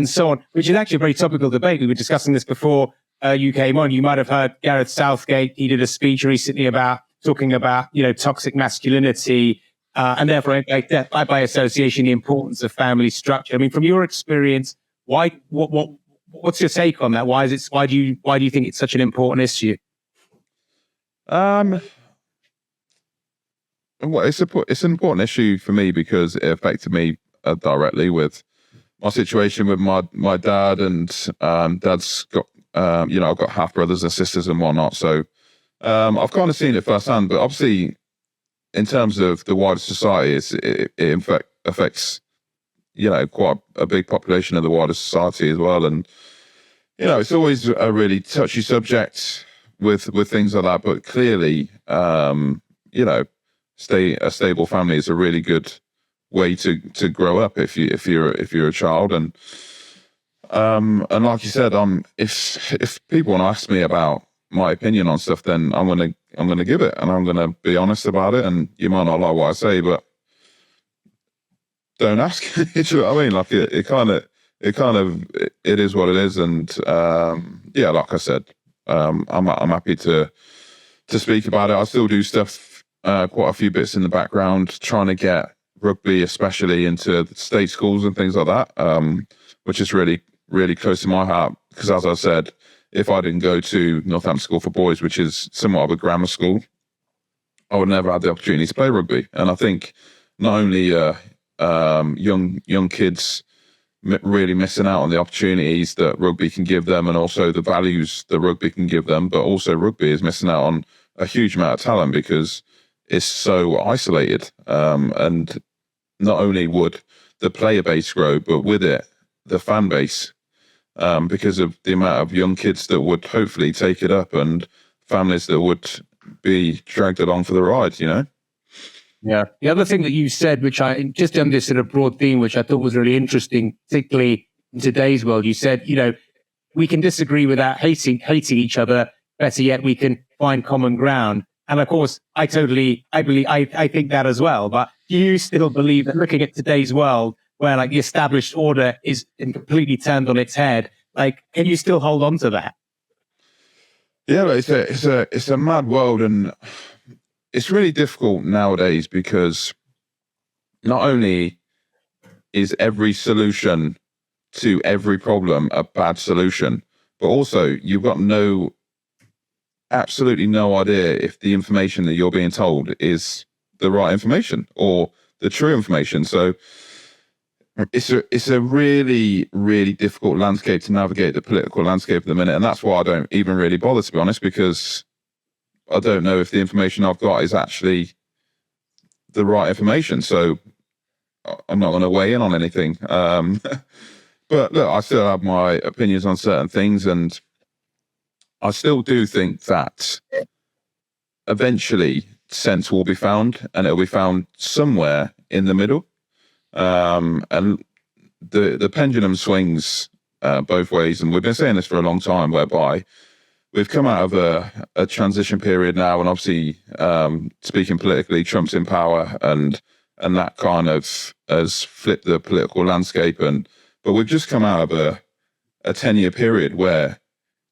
S1: so on, which is actually a very topical debate. We were discussing this before you came on. You might have heard Gareth Southgate. He did a speech recently talking about toxic masculinity and therefore by association the importance of family structure. I mean, from your experience, what's your take on that? Why do you think it's such an important issue?
S2: Well, it's an important issue for me because it affected me directly with my situation with my dad, and dad's got I've got half brothers and sisters and whatnot, so I've kind of seen it firsthand. But obviously, in terms of the wider society, it in fact affects quite a big population of the wider society as well. And it's always a really touchy subject with things like that. But clearly, a stable family is a really good way to grow up if you're a child. And like you said, if people want to ask me about my opinion on stuff, then I'm gonna give it, and I'm gonna be honest about it. And you might not like what I say, but don't ask. Do you know what I mean? Like it is what it is. And like I said, I'm happy to speak about it. I still do stuff, quite a few bits in the background, trying to get rugby, especially into the state schools and things like that, which is really, really close to my heart. Because as I said, if I didn't go to Northampton School for Boys, which is somewhat of a grammar school, I would never have the opportunity to play rugby. And I think not only young kids really missing out on the opportunities that rugby can give them, and also the values that rugby can give them, but also rugby is missing out on a huge amount of talent because it's so isolated. And not only would the player base grow, but with it, the fan base, because of the amount of young kids that would hopefully take it up and families that would be dragged along for the ride,
S1: Yeah. The other thing that you said, which I just on this sort of broad theme, which I thought was really interesting, particularly in today's world, you said, we can disagree without hating each other. Better yet, we can find common ground. And of course, I think that as well. But do you still believe that looking at today's world, where like the established order is completely turned on its head, like, can you still hold on to that?
S2: Yeah, but it's a mad world, and it's really difficult nowadays because not only is every solution to every problem a bad solution, but also you've got absolutely no idea if the information that you're being told is the right information or the true information. So it's a really, really difficult landscape to navigate, the political landscape at the minute. And that's why I don't even really bother, to be honest, because I don't know if the information I've got is actually the right information. So I'm not going to weigh in on anything. But look, I still have my opinions on certain things, and I still do think that eventually sense will be found, and it'll be found somewhere in the middle. And the pendulum swings both ways, and we've been saying this for a long time, whereby we've come out of a transition period now, and obviously, speaking politically, Trump's in power, and that kind of has flipped the political landscape. But we've just come out of a 10-year period where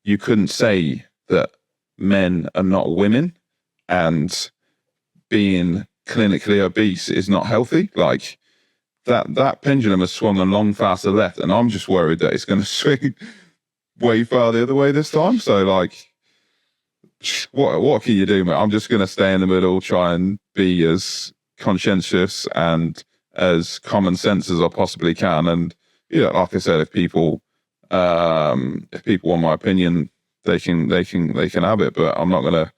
S2: you couldn't say that men are not women, and being clinically obese is not healthy. Like that pendulum has swung a long faster left, and I'm just worried that it's going to swing way far the other way this time. So like, what can you do, mate? I'm just going to stay in the middle, try and be as conscientious and as common sense as I possibly can. And like I said, if people want my opinion, they can have it, but I'm not gonna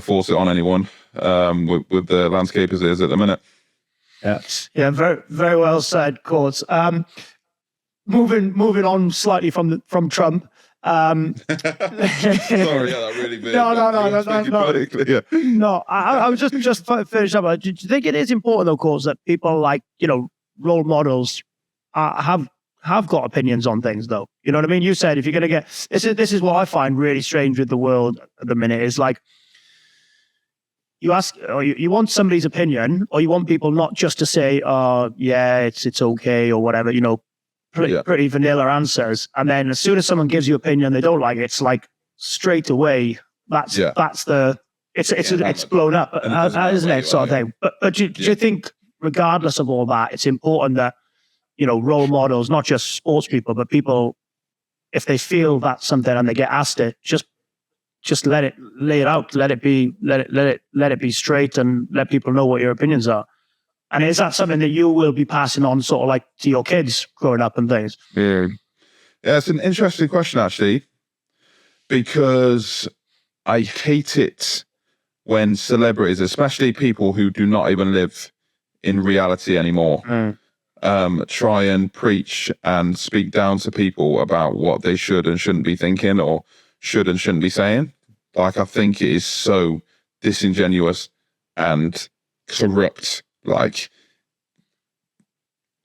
S2: force it on anyone with the landscape as it is at the minute.
S3: Yeah, very very well said, Courts. Moving on slightly from Trump.
S2: Sorry, that really big.
S3: No. No, I was just finish up. Do you think it is important, though, Courts, that people like role models have got opinions on things, though? You know what I mean? You said if you're going to get this is what I find really strange with the world at the minute is like you ask or you want somebody's opinion, or you want people not just to say, "Oh, yeah, it's okay" or whatever. Pretty vanilla answers, and then as soon as someone gives you opinion they don't like it, it's like straight away it's blown up, isn't it, sort of thing. But do you think, regardless of all that, it's important that role models, not just sports people, but people, if they feel that's something and they get asked it, just lay it out, let it be straight, and let people know what your opinions are. And is that something that you will be passing on, sort of like to your kids growing up and things?
S2: Yeah, it's an interesting question, actually, because I hate it when celebrities, especially people who do not even live in reality anymore, try and preach and speak down to people about what they should and shouldn't be thinking, or should and shouldn't be saying. Like, I think it is so disingenuous and corrupt. Like,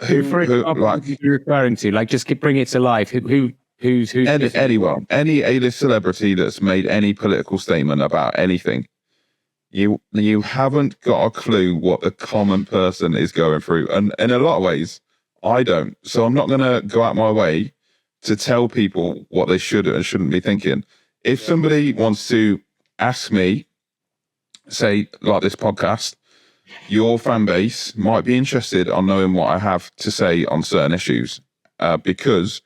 S1: who are you referring to? Like, just bring it to life. Who's
S2: anyone, any A-list celebrity that's made any political statement about anything. You haven't got a clue what the common person is going through, and in a lot of ways, I don't. So I'm not going to go out my way to tell people what they should and shouldn't be thinking. If somebody wants to ask me, say like this podcast, your fan base might be interested on knowing what I have to say on certain issues, because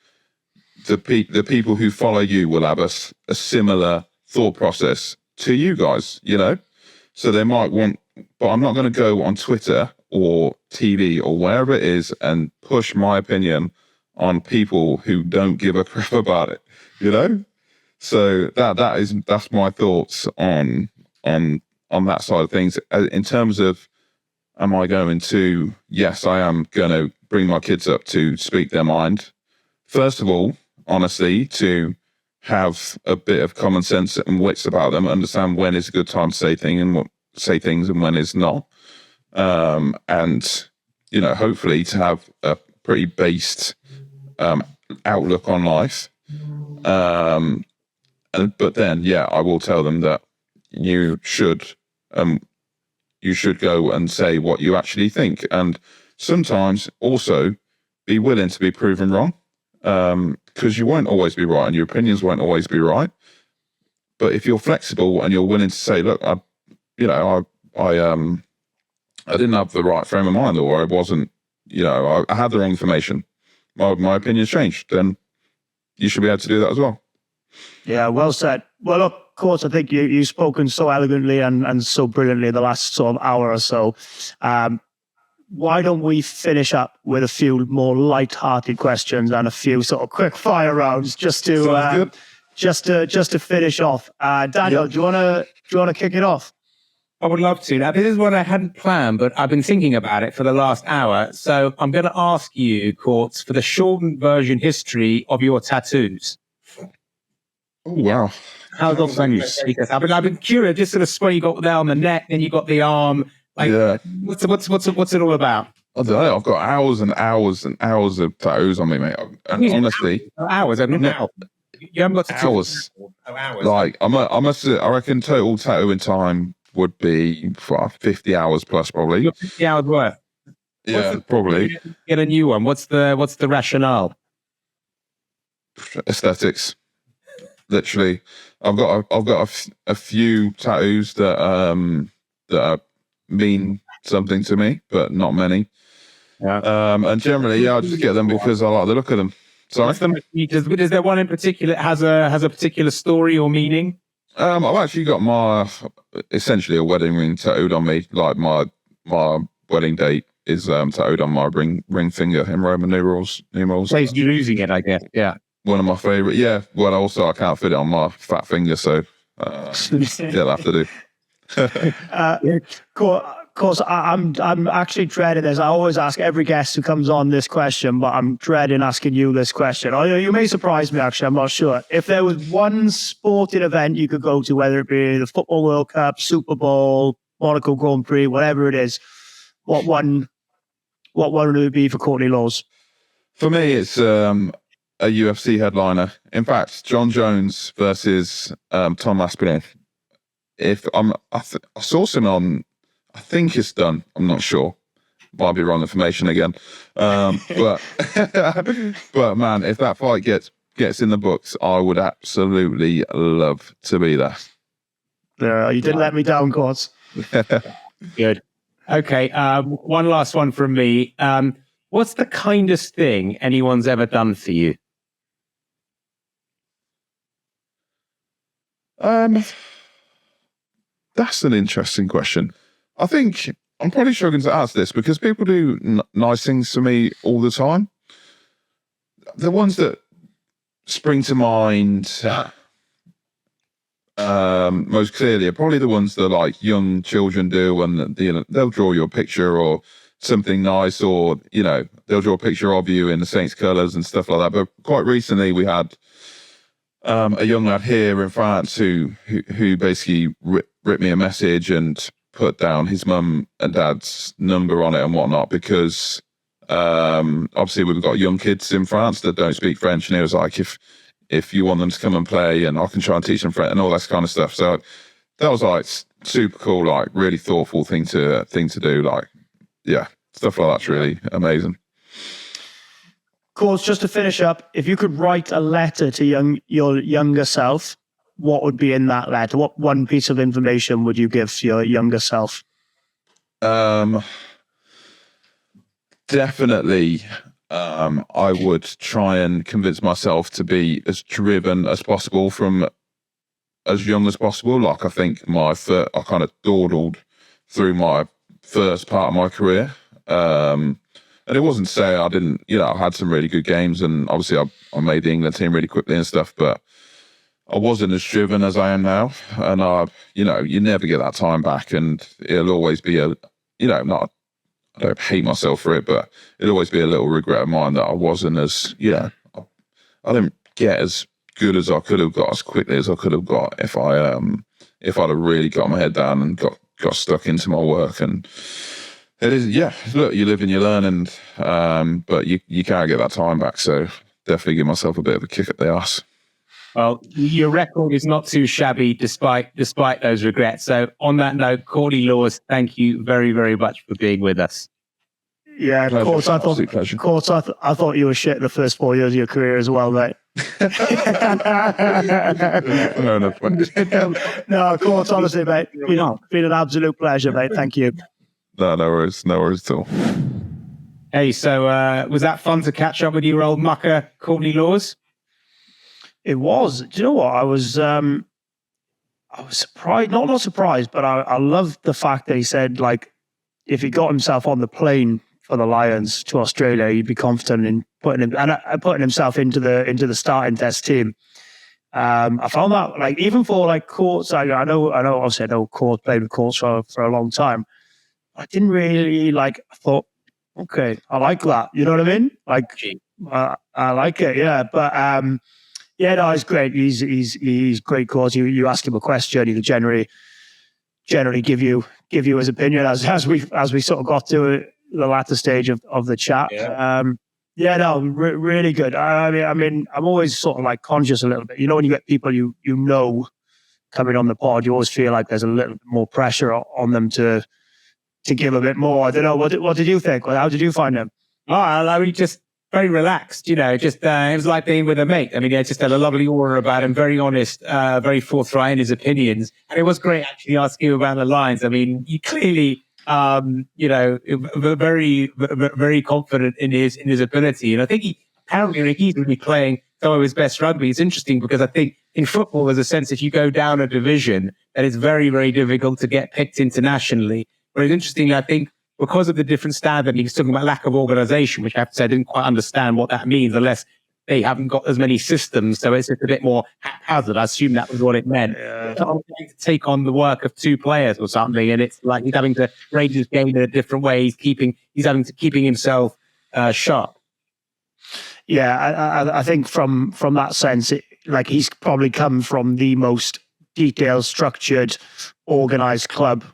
S2: the people who follow you will have a similar thought process to you guys, So they might want, but I'm not going to go on Twitter or TV or wherever it is and push my opinion on people who don't give a crap about it, So that's my thoughts on that side of things. In terms of, am I going to? Yes, I am going to bring my kids up to speak their mind. First of all, honestly, to have a bit of common sense and wits about them, understand when is a good time to say things and when is not. And, hopefully to have a pretty based outlook on life. But then, I will tell them that you should go and say what you actually think, and sometimes also be willing to be proven wrong, because you won't always be right and your opinions won't always be right. But if you're flexible and you're willing to say, look, I didn't have the right frame of mind, or I wasn't, I had the wrong information, my opinion's changed, then you should be able to do that as well.
S3: Yeah, well said. Well, look, of course, I think you've spoken so elegantly and so brilliantly the last sort of hour or so. Why don't we finish up with a few more light-hearted questions and a few sort of quick fire rounds just to finish off. Daniel, do you want to kick it off?
S1: I would love to. Now, this is what I hadn't planned, but I've been thinking about it for the last hour. So I'm going to ask you, Courts, for the shortened version history of your tattoos.
S2: Oh wow.
S1: How does I've been curious, just sort of where you got there on the neck, then you got the arm. Like,
S2: Yeah.
S1: what's it all about?
S2: I don't know. I've got hours and hours and hours of tattoos on me, mate. And honestly,
S1: Hours. I mean,
S2: no,
S1: you haven't got to
S2: hours.
S1: hours.
S2: Like I reckon total tattooing time would be 50 hours plus, probably.
S1: 50 hours worth.
S2: Yeah, probably.
S1: Get a new one. What's the rationale?
S2: Aesthetics. Literally, I've got a few tattoos that mean something to me, but not many.
S1: Yeah.
S2: And generally, I just get them because I like the look of them. Sorry.
S1: Is there one in particular that has a particular story or meaning?
S2: I've actually got essentially a wedding ring tattooed on me. Like my wedding date is tattooed on my ring finger in Roman numerals.
S1: Saves you losing it, I guess. Yeah.
S2: One of my favorite. Yeah. Well, also I can't fit it on my fat finger, so yeah, I'll have to do.
S3: Of course, I'm actually dreading this. I always ask every guest who comes on this question, but I'm dreading asking you this question. Or you may surprise me, actually. I'm not sure. If there was one sporting event you could go to, whether it be the Football World Cup, Super Bowl, Monaco Grand Prix, whatever it is, what one would it be for Courtney Lawes? For
S2: me, it's a UFC headliner. In fact, John Jones versus Tom Aspinall. I saw some on. I think it's done. I'm not sure. Might be wrong information again. But but man, if that fight gets in the books, I would absolutely love to be there.
S3: You didn't let me down, Courts.
S1: Good. Okay. One last one from me. What's the kindest thing anyone's ever done for you?
S2: That's an interesting question. I think I'm probably struggling to answer this because people do nice things for me all the time. The ones that spring to mind most clearly are probably the ones that like young children do, and they'll draw your picture or something nice, or they'll draw a picture of you in the Saints colours and stuff like that. But quite recently, we had a young lad here in France who basically wrote me a message and put down his mum and dad's number on it and whatnot, because obviously we've got young kids in France that don't speak French, and he was like, if you want them to come and play, and I can try and teach them French and all that kind of stuff. So that was like super cool, like really thoughtful thing to do. Like, yeah, stuff like that's really amazing.
S3: Of course, just to finish up, if you could write a letter to your younger self, what would be in that letter? What one piece of information would you give to your younger self?
S2: Definitely, I would try and convince myself to be as driven as possible from as young as possible. Like, I think I kind of dawdled through my first part of my career. And it wasn't to say I didn't, I had some really good games, and obviously I made the England team really quickly and stuff, but I wasn't as driven as I am now. And you never get that time back, and it'll always be I don't hate myself for it, but it'll always be a little regret of mine that I wasn't as, I didn't get as good as I could have got, as quickly as I could have got if I'd have really got my head down and got stuck into my work. And it is, look, you live and you learn, and but you can't get that time back. So definitely give myself a bit of a kick at the ass.
S1: Well, your record is not too shabby despite those regrets. So on that note, Courtney Lawes, thank you very, very much for being with us.
S3: Yeah, of course. I thought you were shit the first 4 years of your career as well, mate. No, of course, honestly, mate. Been an absolute pleasure, mate. Thank you.
S2: No worries at all.
S1: Hey, so was that fun to catch up with your old mucker, Courtney Lawes?
S3: It was. Do you know what? I was surprised, not surprised, but I loved the fact that he said, like, if he got himself on the plane for the Lions to Australia, he'd be confident in putting himself into the starting test team. I found that, like, even for like Courts, I know Courts played with Courts for a long time. I didn't really I thought, okay, I like that. You know what I mean? Like, I like it, yeah. But Yeah, no, he's great. He's great cause. You ask him a question, he'll generally give you his opinion as we sort of got to the latter stage of the chat. Really good. I mean, I'm always sort of like conscious a little bit. You know, when you get people you know coming on the pod, you always feel like there's a little bit more pressure on them to give a bit more. I don't know. What did you think? How did you find him?
S1: Oh, I mean, just very relaxed, you know, just it was like being with a mate. I mean, he just had a lovely aura about him, very honest, very forthright in his opinions. And it was great actually asking him about the lines. I mean, you clearly, you know, very, very confident in his ability. And I think apparently he's going to be playing some of his best rugby. It's interesting because I think in football, there's a sense if you go down a division, that it's very, very difficult to get picked internationally. Whereas interestingly, I think because of the different standard, he was talking about lack of organisation, which I have to say I didn't quite understand what that means unless they haven't got as many systems. So it's just a bit more haphazard. I assume that was what it meant. Yeah. So I'm trying to take on the work of two players or something, and it's like he's having to range his game in a different way. He's having to keeping himself sharp.
S3: Yeah, I think from that sense, like he's probably come from the most detailed, structured, organised club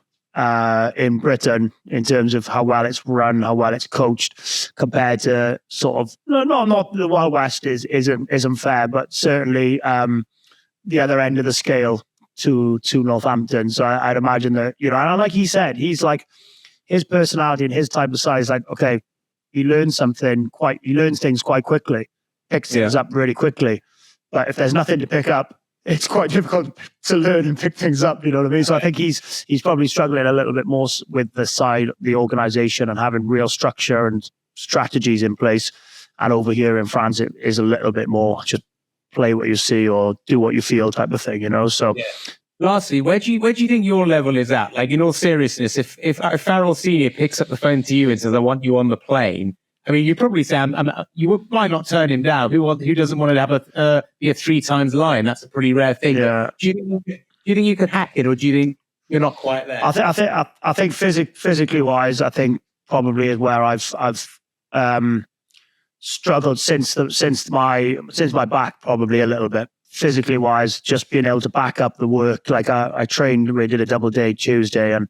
S3: in Britain in terms of how well it's run, how well it's coached, compared to sort of not the Wild West isn't fair, but certainly the other end of the scale to Northampton. So I'd imagine that, you know, and like he said, he's like his personality and his type of size, like, okay, he learns things quite quickly, picks things up really quickly. But if there's nothing to pick up, it's quite difficult to learn and pick things up, you know what I mean? So I think he's probably struggling a little bit more with the organization and having real structure and strategies in place. And over here in France, it is a little bit more just play what you see or do what you feel type of thing, you know? So. Yeah.
S1: Lastly, where do you think your level is at? Like, in all seriousness, if Farrell Senior picks up the phone to you and says, "I want you on the plane," I mean, you probably say, you might not turn him down. Who doesn't want to have be a 3 times line? That's a pretty rare thing.
S3: Yeah.
S1: Do you think you could hack it, or do you think you're not quite there?
S3: I think physically wise, I think probably is where I've struggled since my back probably a little bit. Physically wise, just being able to back up the work. Like I trained, we did a double day Tuesday, and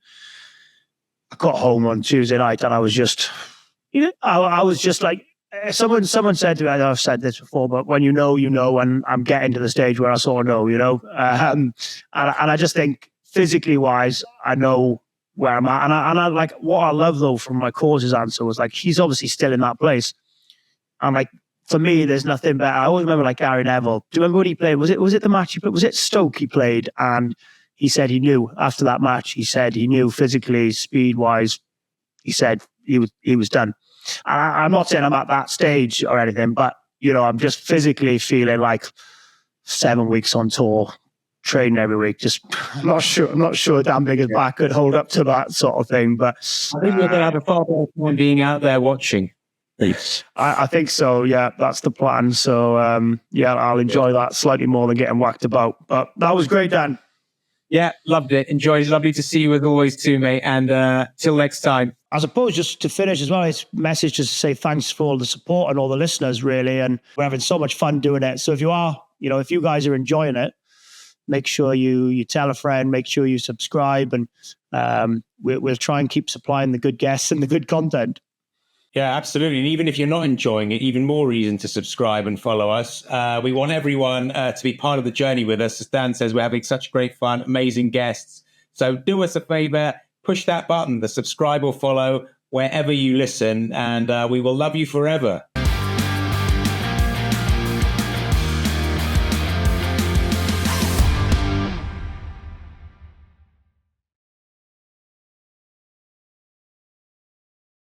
S3: I got home on Tuesday night, and I was just, you know, I was just like, someone said to me, I've said this before, but when you know, and I'm getting to the stage where I sort of know, you know, and I just think physically wise, I know where I'm at, and I like what I love though from my course's answer was like he's obviously still in that place. I'm like, for me, there's nothing better. I always remember like Gary Neville. Do you remember what he played? Was it the match he played? Was it Stoke he played? And he said he knew after that match. He said he knew physically, speed wise. He said he was done. And I'm not saying I'm at that stage or anything, but you know, I'm just physically feeling like 7 weeks on tour, training every week. Just I'm not sure Dan Biggar's back could hold up to that sort of thing. But
S1: I think we're going to have a far better time being out there watching.
S3: I think so. Yeah, that's the plan. So I'll enjoy that slightly more than getting whacked about. But that was great, Dan.
S1: Yeah, loved it. Enjoyed. Lovely to see you as always too, mate. And till next time.
S3: I suppose just to finish as well, it's message just to say thanks for all the support and all the listeners, really. And we're having so much fun doing it. So if you guys are enjoying it, make sure you tell a friend, make sure you subscribe, and we'll try and keep supplying the good guests and the good content.
S1: Yeah, absolutely. And even if you're not enjoying it, even more reason to subscribe and follow us. We want everyone to be part of the journey with us. As Dan says, we're having such great fun, amazing guests. So do us a favor, push that button, the subscribe or follow, wherever you listen, and we will love you forever.